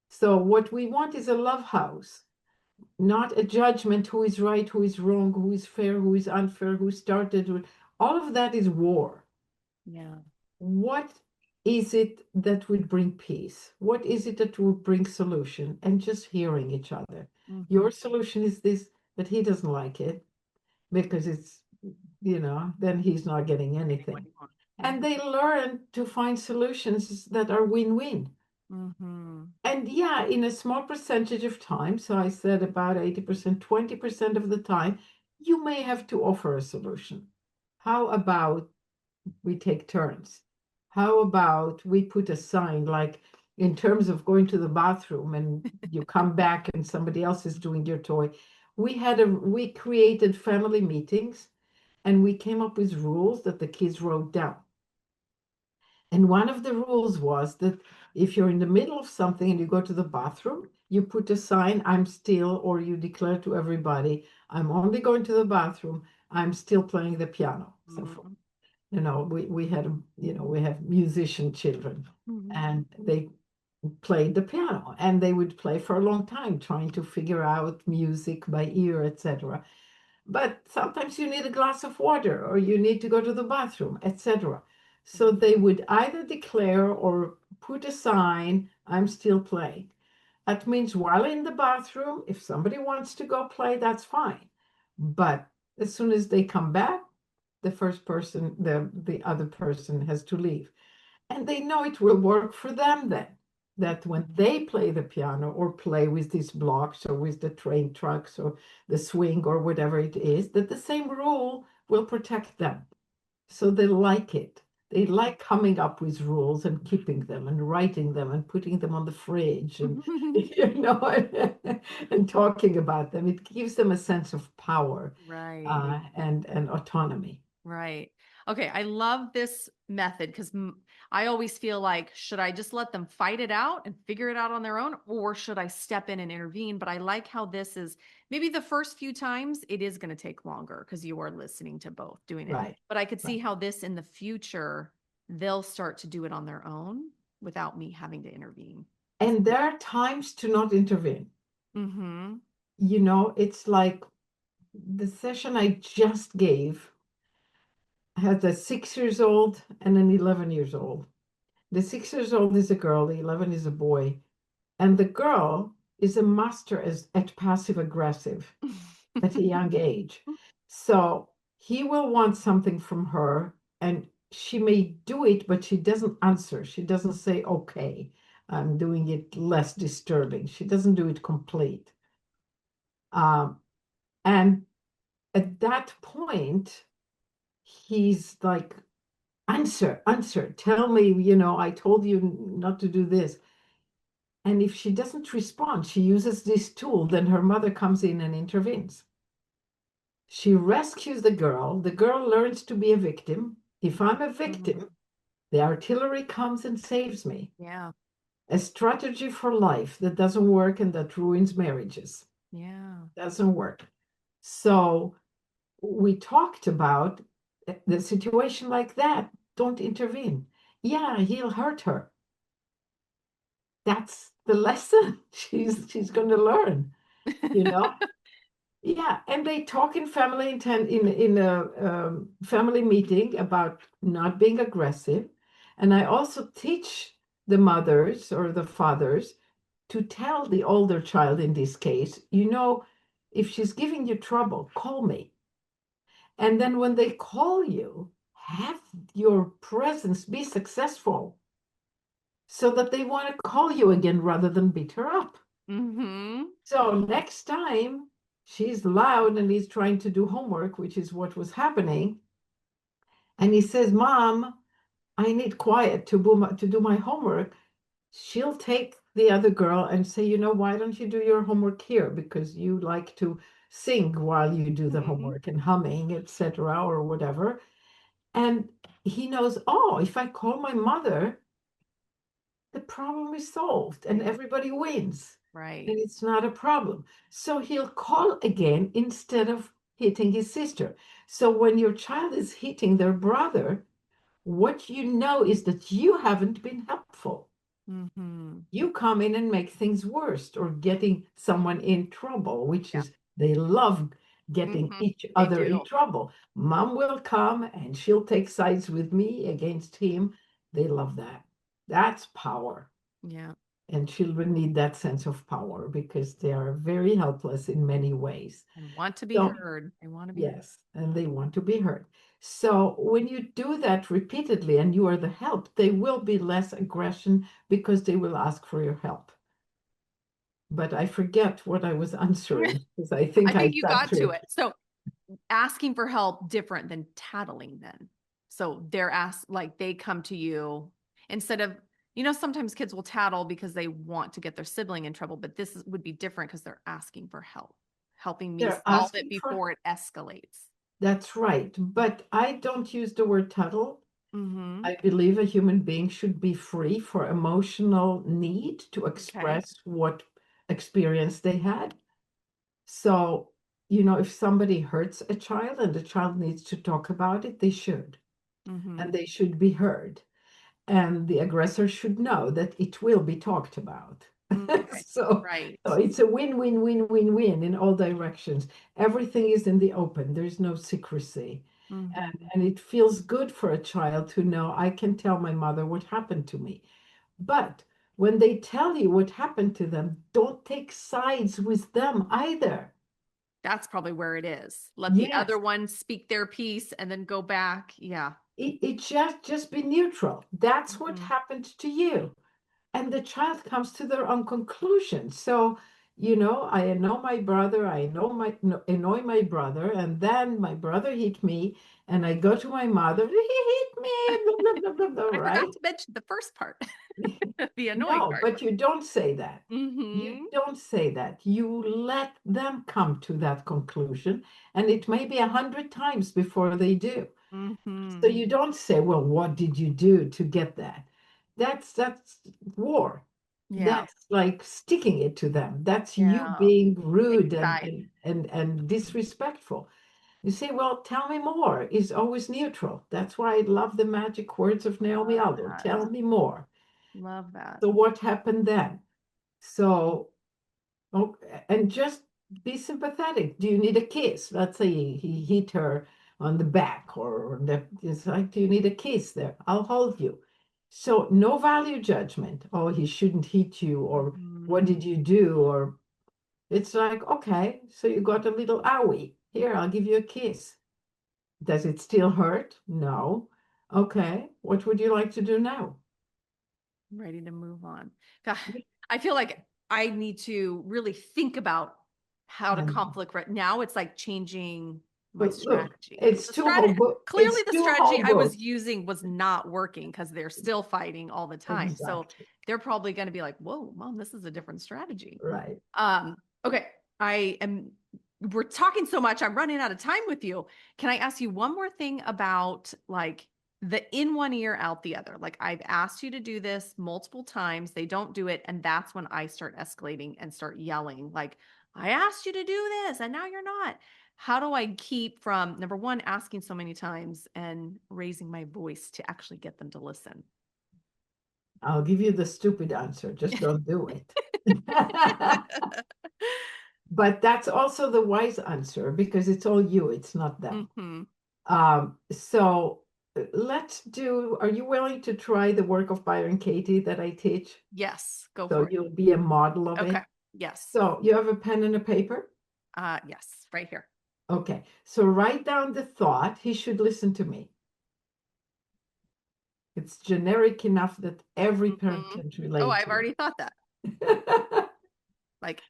So what we want is a love house, not a judgment who is right, who is wrong, who is fair, who is unfair, who started. All of that is war. Yeah. What is it that would bring peace? What is it that would bring solution? And just hearing each other. Mm-hmm. Your solution is this, but he doesn't like it because it's, then he's not getting Getting what anything. you want. And they learn to find solutions that are win-win. Mm-hmm. And yeah, in a small percentage of time, so I said about 80%, 20% of the time, you may have to offer a solution. How about we take turns? How about we put a sign like in terms of going to the bathroom and you come back and somebody else is doing your toy? We created family meetings and we came up with rules that the kids wrote down. And one of the rules was that if you're in the middle of something and you go to the bathroom, you put a sign, I'm still, or you declare to everybody, I'm only going to the bathroom, I'm still playing the piano. So, Mm-hmm. we have musician children Mm-hmm. and they played the piano and they would play for a long time trying to figure out music by ear, etc. But sometimes you need a glass of water or you need to go to the bathroom, etc. So they would either declare or put a sign, I'm still playing. That means while in the bathroom, if somebody wants to go play, that's fine. But as soon as they come back, the other person has to leave. And they know it will work for them then. That when they play the piano or play with these blocks or with the train tracks or the swing or whatever it is, that the same rule will protect them. So they like it. They like coming up with rules and keeping them and writing them and putting them on the fridge and and talking about them. It gives them a sense of power Right. and autonomy. Right. Okay. I love this method because I always feel like, should I just let them fight it out and figure it out on their own, or should I step in and intervene? But I like how this is maybe the first few times it is going to take longer because you are listening to both doing it. Right. But I could see Right. how this in the future, they'll start to do it on their own without me having to intervene. And there are times to not intervene. Mm-hmm. It's like the session I just gave had a 6 years old and an 11 years old. The 6 years old is a girl, the 11 is a boy. And the girl is a master at passive aggressive at a young age. So he will want something from her, and she may do it, but she doesn't answer. She doesn't say, okay, I'm doing it less disturbing. She doesn't do it complete. Um, and at that point, he's like, answer, tell me, I told you not to do this. And if she doesn't respond, she uses this tool, then her mother comes in and intervenes. She rescues the girl. The girl learns to be a victim. If I'm a victim, the artillery comes and saves me. Yeah. A strategy for life that doesn't work and that ruins marriages. Yeah. Doesn't work. So we talked about the situation like that. Don't intervene. Yeah, he'll hurt her. That's the lesson she's going to learn, you know? Yeah, and they talk in family in a family meeting about not being aggressive. And I also teach the mothers or the fathers to tell the older child in this case, if she's giving you trouble, call me. And then when they call you, have your presence be successful so that they want to call you again rather than beat her up. Mm-hmm. So next time she's loud and he's trying to do homework, which is what was happening, and he says, Mom, I need quiet to do my homework, she'll take the other girl and say, why don't you do your homework here? Because you like to sing while you do the Mm-hmm. homework and humming, etc., or whatever. And he knows, oh, if I call my mother, the problem is solved and Yeah. everybody wins. Right. And it's not a problem. So he'll call again instead of hitting his sister. So when your child is hitting their brother, what you know is that you haven't been helpful. Mm-hmm. You come in and make things worse or getting someone in trouble, which Yeah. is they love getting Mm-hmm. each They other in do. trouble. Mom will come and she'll take sides with me against him. They love that. That's power. Yeah. And children need that sense of power because they are very helpless in many ways. And want to be So, heard. They want to be heard. yes, and they want to be heard. So, when you do that repeatedly and you are the help, there will be less aggression because they will ask for your help. But I forget what I was answering because I I think I think you got got to to it. it. So asking for help different than tattling then. So they're asked like they come to you instead of, sometimes kids will tattle because they want to get their sibling in trouble, but would be different because they're asking for help, helping me They're solve it asking for, before it escalates. that's right. But I don't use the word tattle. Mm-hmm. I believe a human being should be free for emotional need to Okay. express what experience they had. So, if somebody hurts a child and the child needs to talk about it, they should, Mm-hmm. and they should be heard. And the aggressor should know that it will be talked about. Okay. So, Right. so it's a win-win-win-win-win in all directions. Everything is in the open. There's no secrecy. Mm-hmm. And it feels good for a child to know I can tell my mother what happened to me. But when they tell you what happened to them, don't take sides with them either. That's probably where it is. Let the Yes, other one speak their piece and then go back. Yeah. it just be neutral. That's what Mm-hmm. happened to you. And the child comes to their own conclusion. So, I know my brother, annoy my brother, and then my brother hit me, and I go to my mother, he hit me, blah, blah, blah, blah, blah, I forgot right? to mention the first part, the annoying No, part. but you don't say that. You Mm-hmm. don't say that. You let them come to that conclusion, and it may be 100 times before they do. So Mm-hmm. you don't say, well, what did you do to get that? That's war. Yeah. That's like sticking it to them. That's you Yeah. being Take rude a side. and disrespectful. You say, well, tell me more is always neutral. That's why I love the magic words of Naomi Love Aldort. that. Tell me more. Love that. So what happened then? So, and just be sympathetic. Do you need a kiss? Let's say he hit her on the back or it's like, do you need a kiss there? I'll hold you. So no value judgment. Oh, he shouldn't hit you, or Mm-hmm. what did you do? Or it's like, okay, so you got a little owie. Here, I'll give you a kiss. Does it still hurt? No. Okay, what would you like to do now? Ready to move on. God, I feel like I need to really think about how to And conflict right now. It's like changing my but look, strategy. it's The two strategy whole book. clearly It's the two strategy whole I was books. using was not working because they're still fighting all the time. So Exactly. they're probably going to be like, "Whoa, mom, this is a different strategy." Right. Okay, I am we're talking so much, I'm running out of time with you. Can I ask you one more thing about like the in one ear, out the other? Like I've asked you to do this multiple times, they don't do it, and that's when I start escalating and start yelling, like, I asked you to do this and now you're not. How do I keep from number one, asking so many times and raising my voice to actually get them to listen? I'll give you the stupid answer. Just don't do it. But that's also the wise answer because it's all you, it's not them. Mm-hmm. So are you willing to try the work of Byron Katie that I teach? Yes, go So for it. you'll be a model of Okay. it. Yes. So you have a pen and a paper? Yes, right here. Okay. So write down the thought, he should listen to me. It's generic enough that every parent Mm-hmm. can Oh, relate I've to already thought that. it. Like,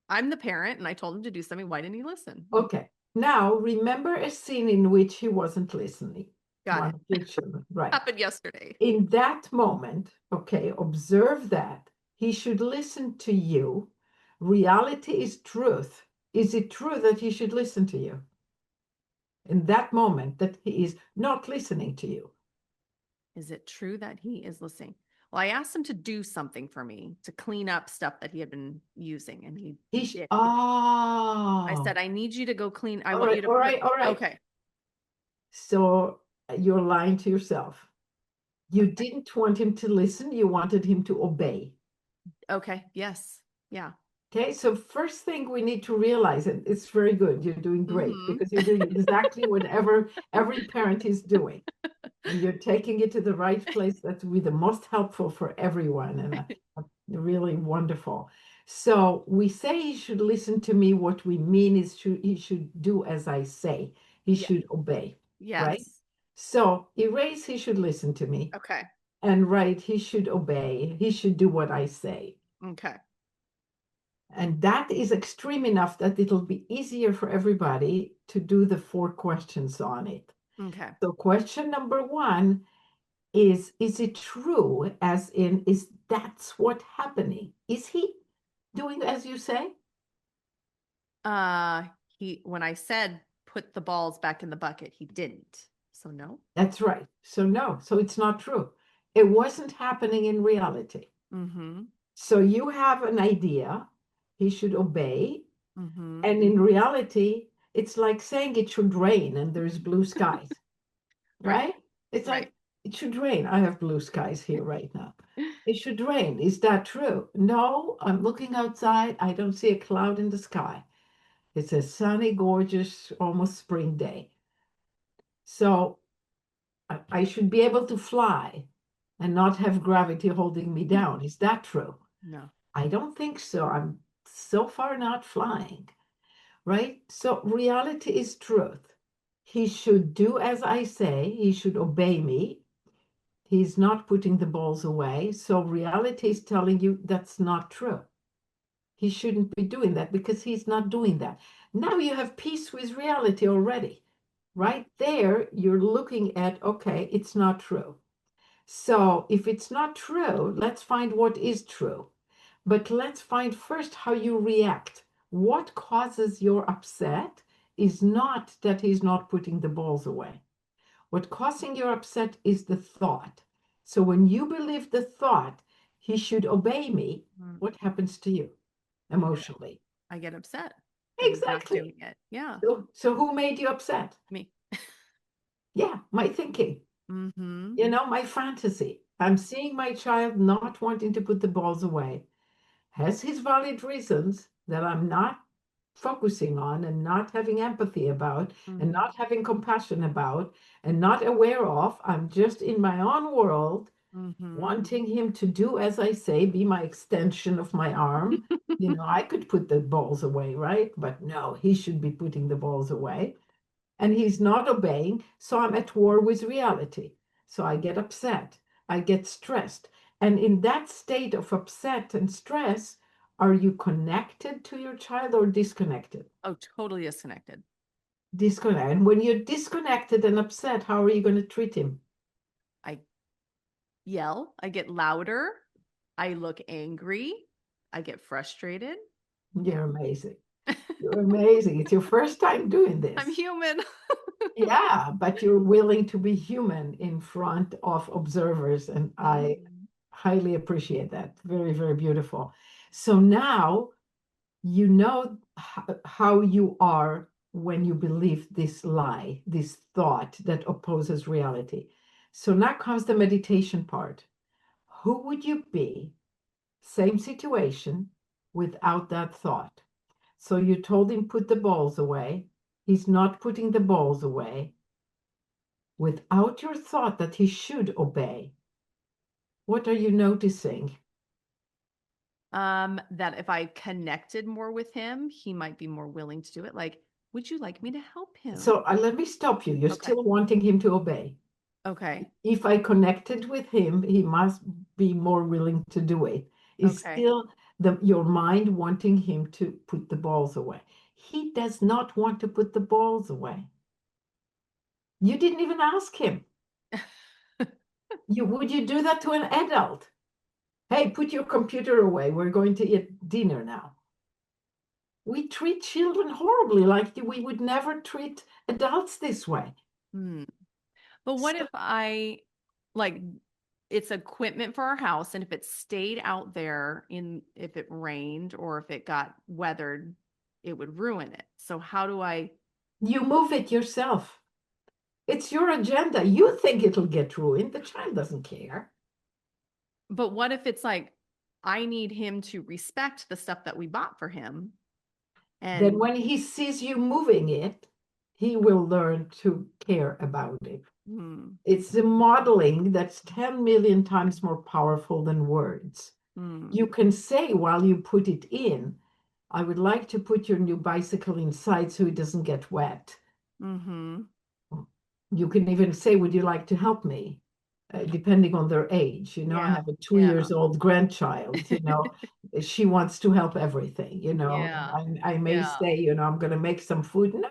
I'm the parent and I told him to do something. Why didn't he listen? Okay. Now remember a scene in which he wasn't listening. Got One it. of your children, right? Happened yesterday. In that moment, okay, observe that he should listen to you. Reality is truth. Is it true that he should listen to you? In that moment, that he is not listening to you. Is it true that he is listening? Well, I asked him to do something for me to clean up stuff that he had been using, and he did. I Oh, said, I need you to go clean. I all want you right, to all put, right, all right. okay. So you're lying to yourself. You didn't want him to listen, you wanted him to obey. Okay. Yes. Yeah. Okay, so first thing we need to realize, and it's very good, you're doing great Mm-hmm. because you're doing exactly whatever every parent is doing. And you're taking it to the right place. That will be the most helpful for everyone and really wonderful. So we say he should listen to me. What we mean is he should do as I say. He Yeah. should obey, right? Yes. So erase, he should listen to me. Okay. And write, he should obey. He should do what I say. Okay. And that is extreme enough that it'll be easier for everybody to do the 4 questions on it. Okay. So question number 1 is it true, as in, is that's what happening? Is he doing as you say? When I said put the balls back in the bucket, he didn't. So no. That's right. So no, so it's not true. It wasn't happening in reality. Mm-hmm. So you have an idea, he should obey. Mm-hmm. And in reality, it's like saying it should rain and there's blue skies, Right. right? It's Right. like it should rain. I have blue skies here right now. It should rain. Is that true? No, I'm looking outside. I don't see a cloud in the sky. It's a sunny, gorgeous, almost spring day. So I should be able to fly and not have gravity holding me down. Is that true? No. I don't think so. I'm so far not flying, right? So reality is truth. He should do as I say. He should obey me. He's not putting the balls away. So reality is telling you that's not true. He shouldn't be doing that because he's not doing that. Now you have peace with reality already. Right there, you're looking at, okay, it's not true. So if it's not true, let's find what is true. But let's find first how you react. What causes your upset is not that he's not putting the balls away. What causing your upset is the thought. So when you believe the thought, he should obey me, what happens to you emotionally? I get upset that he's not Exactly. doing it. Yeah. So who made you upset? Me. Yeah, my thinking, Mm-hmm. my fantasy. I'm seeing my child not wanting to put the balls away. Has his valid reasons that I'm not focusing on and not having empathy about and Mm-hmm. not having compassion about and not aware of. I'm just in my own world, Mm-hmm. wanting him to do as I say, be my extension of my arm. I could put the balls away, right? But no, he should be putting the balls away. And he's not obeying. So I'm at war with reality. So I get upset. I get stressed. And in that state of upset and stress, are you connected to your child or disconnected? Oh, totally disconnected. Disconnected. And when you're disconnected and upset, how are you going to treat him? I yell. I get louder. I look angry. I get frustrated. You're amazing. You're amazing. It's your first time doing I'm this. human. Yeah, but you're willing to be human in front of observers. And I Mhm. highly appreciate that. Very, very beautiful. So now you know how you are when you believe this lie, this thought that opposes reality. So now comes the meditation part. Who would you be, same situation, without that thought? So you told him put the balls away. He's not putting the balls away without your thought that he should obey. What are you noticing? That if I connected more with him, he might be more willing to do it. Like, would you like me to help him? So let me stop you. You're Okay. still wanting him to obey. Okay. If I connected with him, he must be more willing to do it. Is Okay. still your mind wanting him to put the balls away. He does not want to put the balls away. You didn't even ask him. Would you do that to an adult? Hey, put your computer away. We're going to eat dinner now. We treat children horribly, like we would never treat adults this way. But what if I like it's equipment for our house, and if it stayed out there if it rained or if it got weathered, it would ruin it. So how do I? You move it yourself. It's your agenda. You think it'll get ruined. The child doesn't care. But what if it's like I need him to respect the stuff that we bought for him? Then And when he sees you moving it, he will learn to care about it. It's the modeling that's 10 million times more powerful than words. You can say while you put it in, I would like to put your new bicycle inside so it doesn't get wet. You can even say, would you like to help me? Depending on their age. I have a 2 years old grandchild, she wants to help everything, Yeah. I may Yeah. say, I'm going to make some food. No,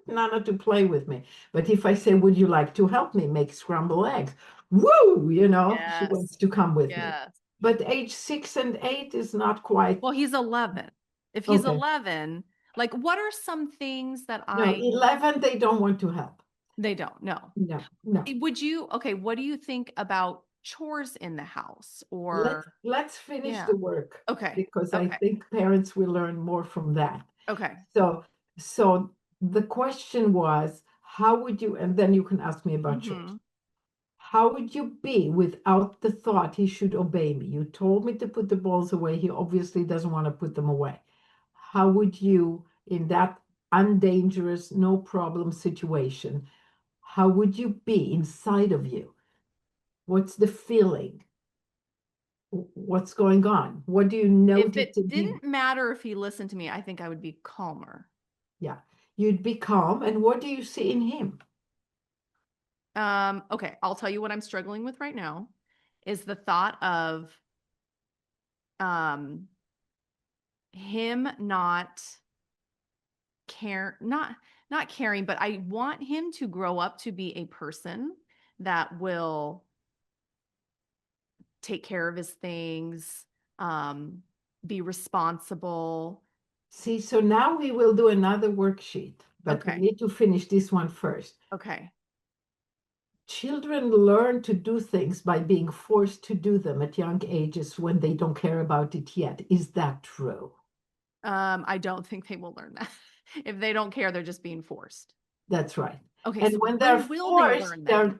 Nana to play with me. But if I say, would you like to help me make scrambled eggs? Woo, she Yes. wants to come with me. Yes. But age 6 and 8 is not quite. Well, he's 11. If he's Okay. 11, like what are some things that No, 11, they don't want to help. They don't, no. No. Okay, what do you think about chores in the house or Let's finish yeah. the work. Okay. Because I think parents will learn more from that. Okay. So the question was, how would you, and then you can ask me about chores. How would you be without the thought he should obey me? You told me to put the balls away. He obviously doesn't want to put them away. How would you, in that undangerous, no problem situation, how would you be inside of you? What's the feeling? What's going on? What do you notice? If it didn't matter if he listened to me, I think I would be calmer. Yeah, you'd be calm. And what do you see in him? Okay, I'll tell you what I'm struggling with right now is the thought of him not caring, but I want him to grow up to be a person that will take care of his things, be responsible. See, so now we will do another worksheet, but we need to finish this one first. Okay. Children learn to do things by being forced to do them at young ages when they don't care about it yet. Is that true? I don't think they will learn that. If they don't care, they're just being forced. That's right. Okay. And So when they're will forced, they learn that?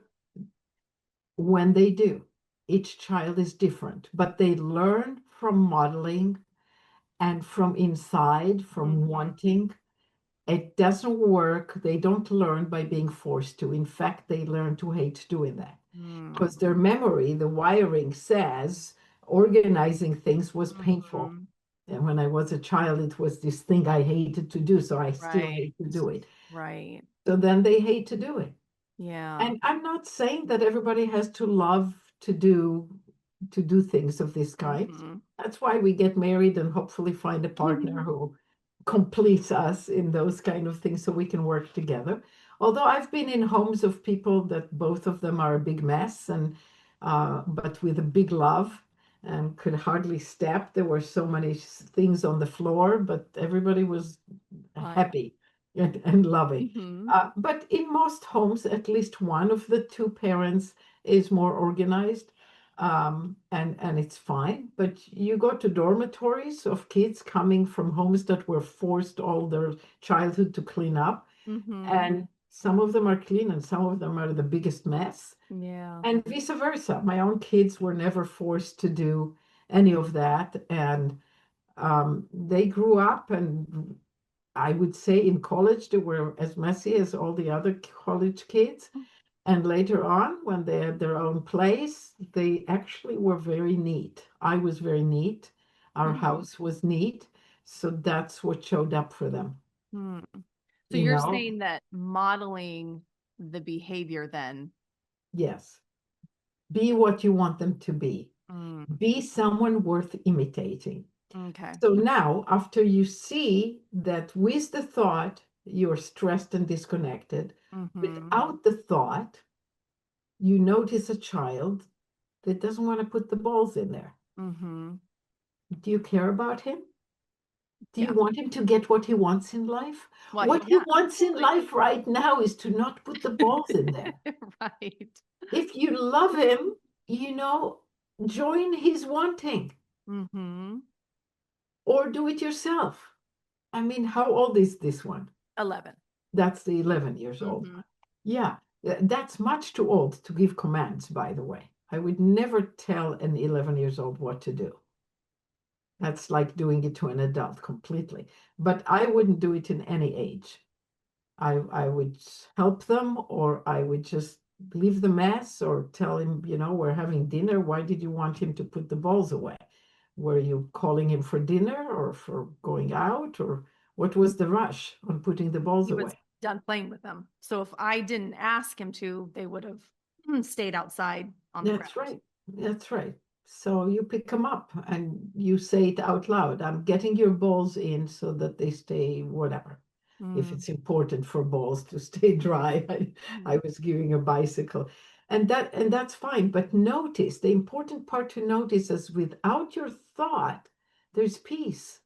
When they do, each child is different, but they learn from modeling and from inside, from wanting. It doesn't work. They don't learn by being forced to. In fact, they learn to hate doing that because their memory, the wiring says organizing things was painful. And when I was a child, it was this thing I hated to do. So I still hate to do it. Right. So then they hate to do it. Yeah. And I'm not saying that everybody has to love to do things of this kind. That's why we get married and hopefully find a partner who completes us in those kind of things so we can work together. Although I've been in homes of people that both of them are a big mess and but with a big love and could hardly step. There were so many things on the floor, but everybody was happy and loving. But in most homes, at least one of the two parents is more organized, and it's fine. But you go to dormitories of kids coming from homes that were forced all their childhood to clean up, and some of them are clean and some of them are the biggest mess. Yeah. And vice versa. My own kids were never forced to do any of that, and They grew up, and I would say in college they were as messy as all the other college kids. And later on, when they had their own place, they actually were very neat. I was very neat. Our Mm. house was neat. So that's what showed up for them, Mm. So you you're know? saying that modeling the behavior then. Yes. Be what you want them to be. Mm. Be someone worth imitating. Okay. So now, after you see that with the thought, you're stressed and disconnected, Mm-hmm. without the thought, you notice a child that doesn't want to put the balls in there. Mm-hmm. Do you care about him? Do Yeah. you want him to get what he wants in life? Well, What he yeah, wants in absolutely. life right now is to not put the balls in there. Right. If you love him, join his wanting Mm-hmm. or do it yourself. I mean, how old is this one? 11. That's the 11 years old Mm-hmm. one. Yeah, that's much too old to give commands, by the way. I would never tell an 11 years old what to do. That's like doing it to an adult completely. But I wouldn't do it in any age. I would help them, or I would just leave the mess or tell him, we're having dinner. Why did you want him to put the balls away? Were you calling him for dinner or for going out, or what was the rush on putting the balls He was away? done playing with them. So if I didn't ask him to, they would have stayed outside on the That's ground. right. That's right. So you pick them up and you say it out loud. I'm getting your balls in so that they stay whatever. If Mm. it's important for balls to stay dry, I Mm. was giving a bicycle. And that's fine. But notice the important part to notice is without your thought, there's peace.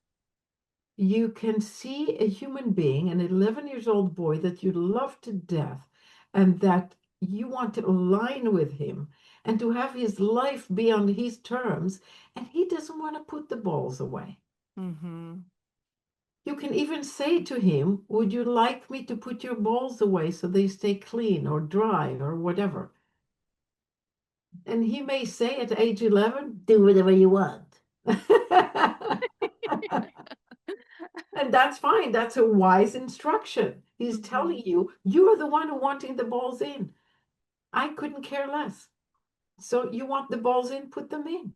You can see a human being, an 11 years old boy that you love to death, and that you want to align with him and to have his life be on his terms, and he doesn't want to put the balls away. Mm-hmm. You can even say to him, would you like me to put your balls away so they stay clean or dry or whatever? And he may say at age 11, do whatever you want. And that's fine. That's a wise instruction. He's Mm-hmm. telling you, you're the one who wanting the balls in. I couldn't care less. So you want the balls in, put them in.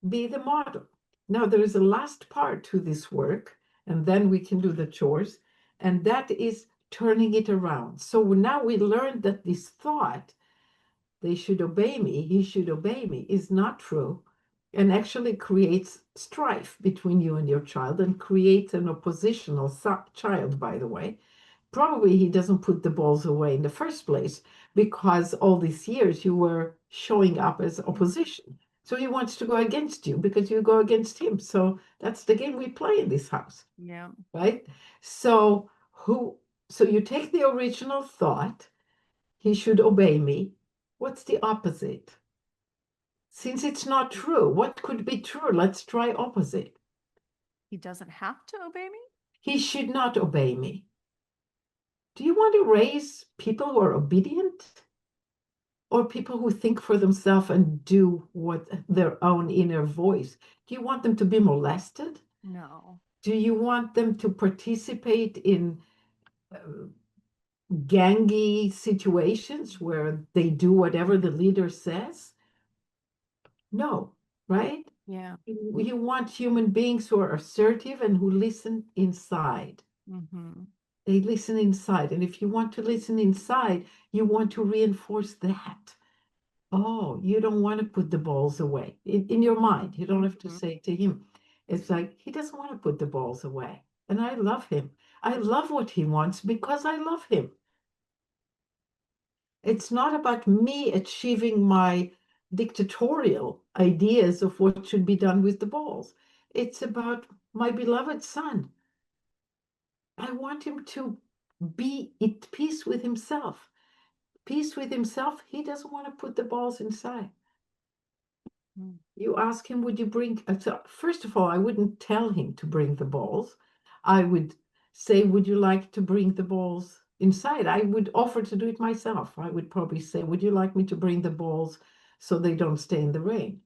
Be the model. Now there is a last part to this work, and then we can do the chores, and that is turning it around. So now we learned that this thought, they should obey me, he should obey me, is not true, and actually creates strife between you and your child, and creates an oppositional child, by the way. Probably he doesn't put the balls away in the first place because all these years you were showing up as opposition. So he wants to go against you because you go against him. So that's the game we play in this house, Yeah. right? So so you take the original thought, he should obey me. What's the opposite? Since it's not true, what could be true? Let's try opposite. He doesn't have to obey me? He should not obey me. Do you want to raise people who are obedient or people who think for themselves and do what their own inner voice? Do you want them to be molested? No. Do you want them to participate in gangy situations where they do whatever the leader says? No, right? Yeah. You want human beings who are assertive and who listen inside. Mm-hmm. They listen inside. And if you want to listen inside, you want to reinforce that. Oh, you don't want to put the balls away in your mind. You don't have to Mm-hmm. say to him. It's like he doesn't want to put the balls away. And I love him. I love what he wants because I love him. It's not about me achieving my dictatorial ideas of what should be done with the balls. It's about my beloved son. I want him to be at peace with himself. Peace with himself, he doesn't want to put the balls inside. Mm. You ask him, would you bring, so first of all, I wouldn't tell him to bring the balls. I would say, would you like to bring the balls inside? I would offer to do it myself. I would probably say, would you like me to bring the balls so they don't stay in the rain?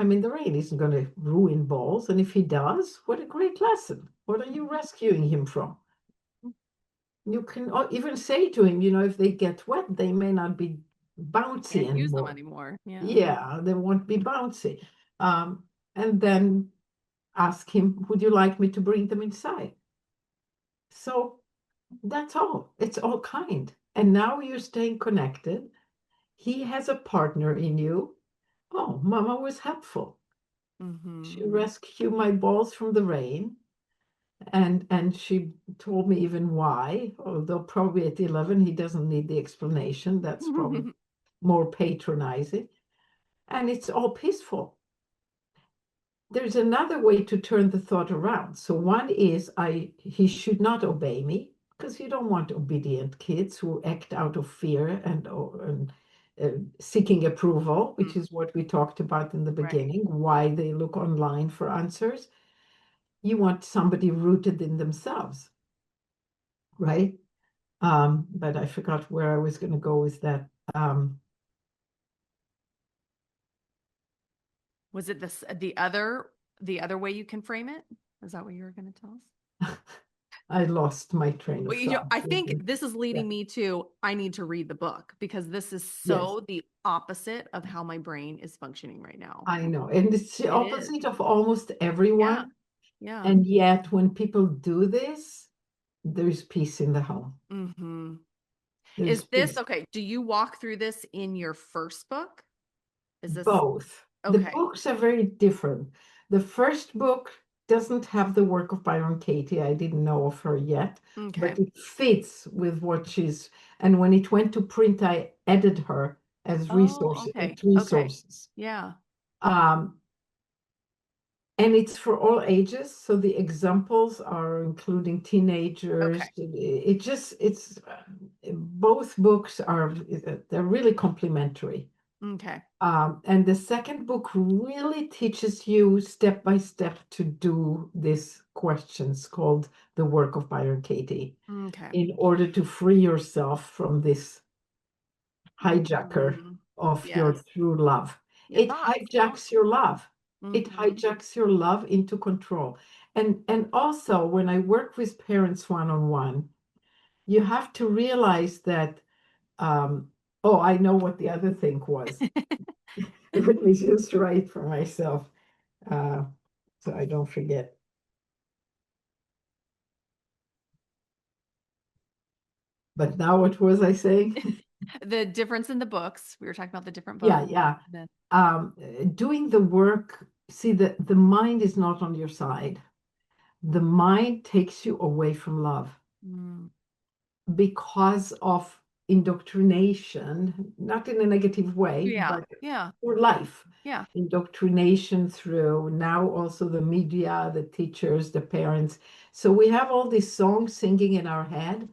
I mean, the rain isn't going to ruin balls. And if he does, what a great lesson. What are you rescuing him from? You can even say to him, if they get wet, they may not be bouncy Can't use them anymore. anymore. Yeah. Yeah, they won't be bouncy. And then ask him, would you like me to bring them inside? So that's all. It's all kind. And now you're staying connected. He has a partner in you. Oh, Mama was helpful. She rescued my balls from the rain. And she told me even why, although probably at 11 he doesn't need the explanation. That's probably more patronizing. And it's all peaceful. There's another way to turn the thought around. So one is he should not obey me, because you don't want obedient kids who act out of fear and seeking approval, which is what we talked about in the Right. beginning, why they look online for answers. You want somebody rooted in themselves, right? But I forgot where I was going to go with that. Was it the other way you can frame it? Is that what you were going to tell us? I lost my train of Well, thought. I think this is Yeah. leading me to I need to read the book, because this is Yes, so the opposite of how my brain is functioning right now. I know. And it's the It is. opposite of almost Yeah. everyone. Yeah. And yet, when people do this, there's peace in the home. There's Is this peace. okay? Do you walk through this in your first book? Is this Both. The okay? books are very different. The first book doesn't have the work of Byron Katie. I didn't know of her yet, Okay. but it fits with what she's. And when it went to print, I added her as Oh, resources. okay. As Okay. resources. Yeah. Um, and it's for all ages. So the examples are including Okay. teenagers. It's both books are, they're really complementary. Okay. And the second book really teaches you step by step to do these questions called The Work of Byron Katie Okay. in order to free yourself from this hijacker of your Yes. true love. Your It thoughts. hijacks your love. It Mm-hmm. hijacks your love into control. And also when I work with parents one-on-one, you have to realize that oh, I know what the other thing was. Let me just write for myself uh, so I don't forget. But now what was I saying? The difference in the books. We were talking about the different Yeah, books. yeah. Then, Doing the work, see, the mind is not on your side. The mind takes you away from love because of indoctrination, not in a negative way, yeah. but Yeah. for life. Yeah. Indoctrination through now also the media, the teachers, the parents. So we have all these songs singing in our head.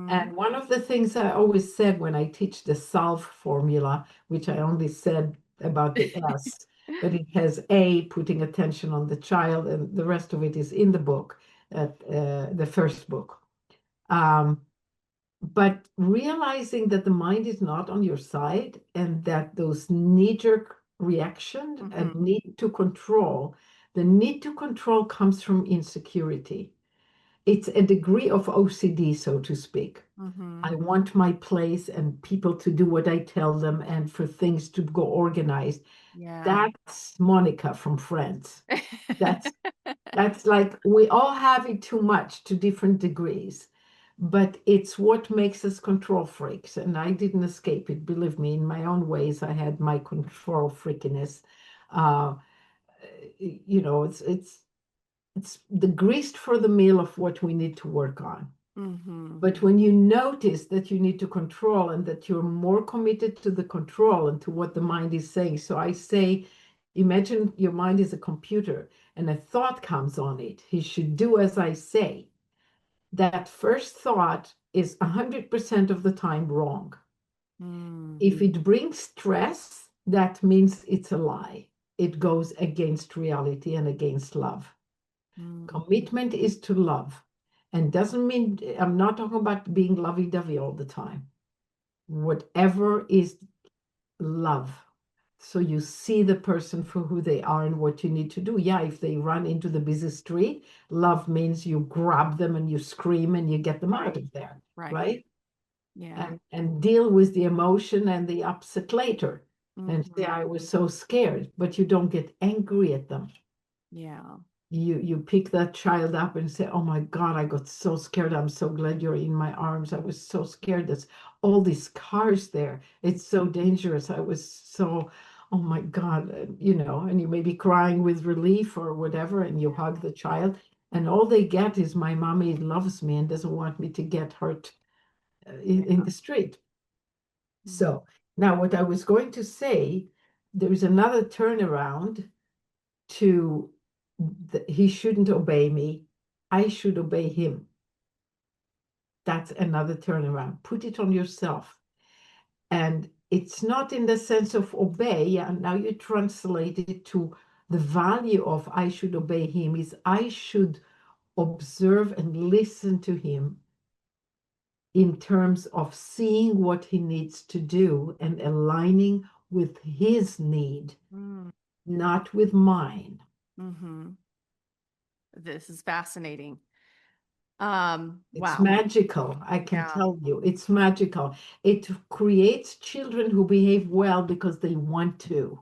And one of the things I always said when I teach the SALV formula, which I only said about the S, but it has A, putting attention on the child, and the rest of it is in the book, the first book. But realizing that the mind is not on your side and that those knee-jerk reactions and need to control, the need to control comes from insecurity. It's a degree of OCD, so to speak. I want my place and people to do what I tell them and for things to go organized. Yeah. That's Monica from Friends. That's that's like we all have it too much to different degrees, but it's what makes us control freaks. And I didn't escape it. Believe me, in my own ways, I had my control freakiness. Uh, it's the grist for the mill of what we need to work on. But when you notice that you need to control and that you're more committed to the control and to what the mind is saying. So I say, imagine your mind is a computer and a thought comes on it. He should do as I say. That first thought is 100% of the time wrong. If it brings stress, that means it's a lie. It goes against reality and against love. Commitment is to love. And doesn't mean, I'm not talking about being lovey-dovey all the time. Whatever is love. So you see the person for who they are and what you need to do. Yeah, if they run into the busy street, love means you grab them and you scream and you get them out of there, right? Yeah. And deal with the emotion and the upset later and say, Mhm. I was so scared, but you don't get angry at them. Yeah. You pick that child up and say, oh my God, I got so scared. I'm so glad you're in my arms. I was so scared. There's all these cars there. It's so dangerous. I was so, oh my God, and you may be crying with relief or whatever, and you hug the child, and all they get is my mommy loves me and doesn't want me to get hurt in the street. Mhm. So now what I was going to say, there's another turnaround to he shouldn't obey me. I should obey him. That's another turnaround. Put it on yourself. And it's not in the sense of obey. And now you translate it to the value of I should obey him is I should observe and listen to him in terms of seeing what he needs to do and aligning with his need, Mm. not with mine. Mhm. This is fascinating. It's Wow. magical, I can Yeah. tell you. It's magical. It creates children who behave well because they want to, Mm.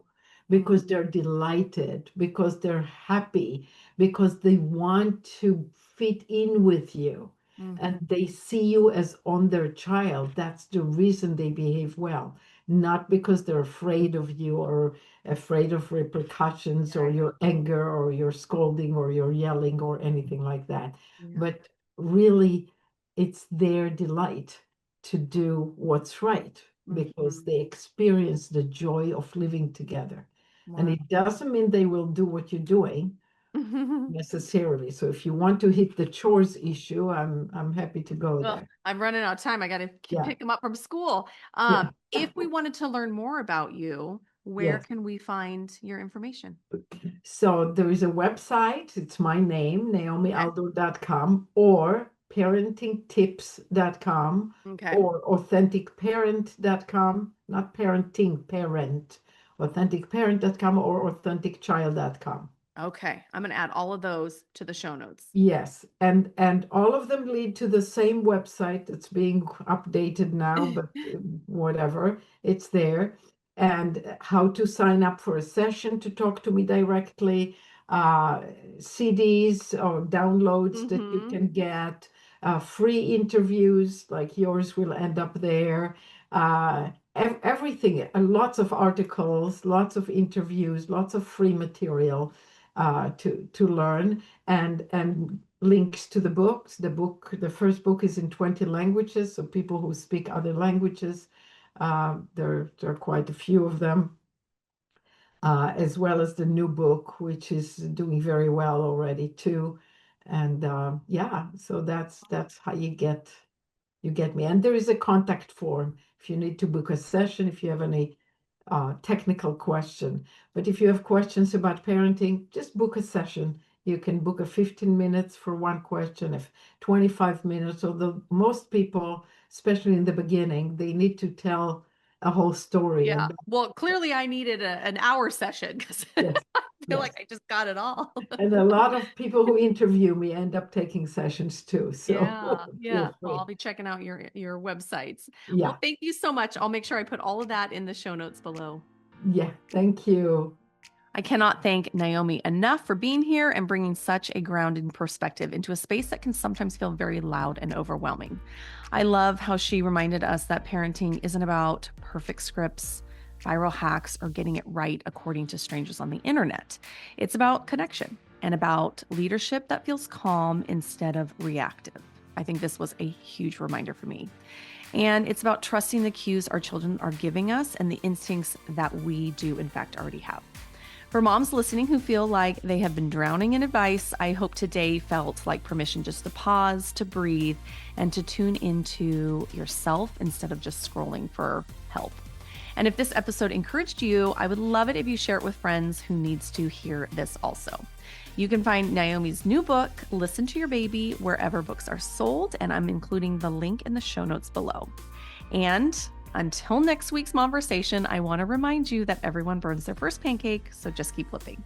because they're delighted, because they're happy, because they want to fit in with you. And Mhm. they see you as on their child. That's the reason they behave well, not because they're afraid of you or afraid of repercussions or Right. your anger or your scolding or your yelling or anything like that. Yeah. But really it's their delight to do what's right because Mhm. they experience the joy of living together. And Wow. it doesn't mean they will do what you're doing necessarily. So if you want to hit the chores issue, I'm happy to go Well, there. I'm running out of time. I got to Yeah, pick them up from school. yeah, If we wanted to learn more about you, where yes. can we find your information? So there is a website, it's my name, Okay. naomialdort.com or parentingtips.com Okay. or authenticparent.com, not parenting, parent, authenticparent.com or authenticchild.com. Okay. I'm going to add all of those to the show notes. Yes, and all of them lead to the same website that's being updated now, but whatever, it's there. And how to sign up for a session to talk to me directly, CDs or downloads that you Mm-hmm. can get, free interviews like yours will end up there. Everything, lots of articles, lots of interviews, lots of free material to learn and links to the books. The first book is in 20 languages, so people who speak other languages, there are quite a few of them, as well as the new book, which is doing very well already too. And yeah, so that's how you get me. And there is a contact form if you need to book a session, if you have any technical question. But if you have questions about parenting, just book a session. You can book a 15 minutes for one question, if 25 minutes, although most people, especially in the beginning, they need to tell a whole story. Yeah. And Well, clearly I needed an hour session because I yes, feel like yes. I just got it all. And a lot of people who interview me end up taking sessions too. So Yeah, feel yeah. Well, I'll free. be checking out your websites. Well, Yeah, thank you so much. I'll make sure I put all of that in the show notes below. yeah. Thank you. I cannot thank Naomi enough for being here and bringing such a grounded perspective into a space that can sometimes feel very loud and overwhelming. I love how she reminded us that parenting isn't about perfect scripts, viral hacks, or getting it right according to strangers on the internet. It's about connection and about leadership that feels calm instead of reactive. I think this was a huge reminder for me. And it's about trusting the cues our children are giving us and the instincts that we do, in fact, already have. For moms listening who feel like they have been drowning in advice, I hope today felt like permission just to pause, to breathe, and to tune into yourself instead of just scrolling for help. And if this episode encouraged you, I would love it if you share it with friends who needs to hear this also. You can find Naomi's new book, Listen to Your Baby, wherever books are sold, and I'm including the link in the show notes below. And Until next week's Momversation, I want to remind you that everyone burns their first pancake, so just keep flipping.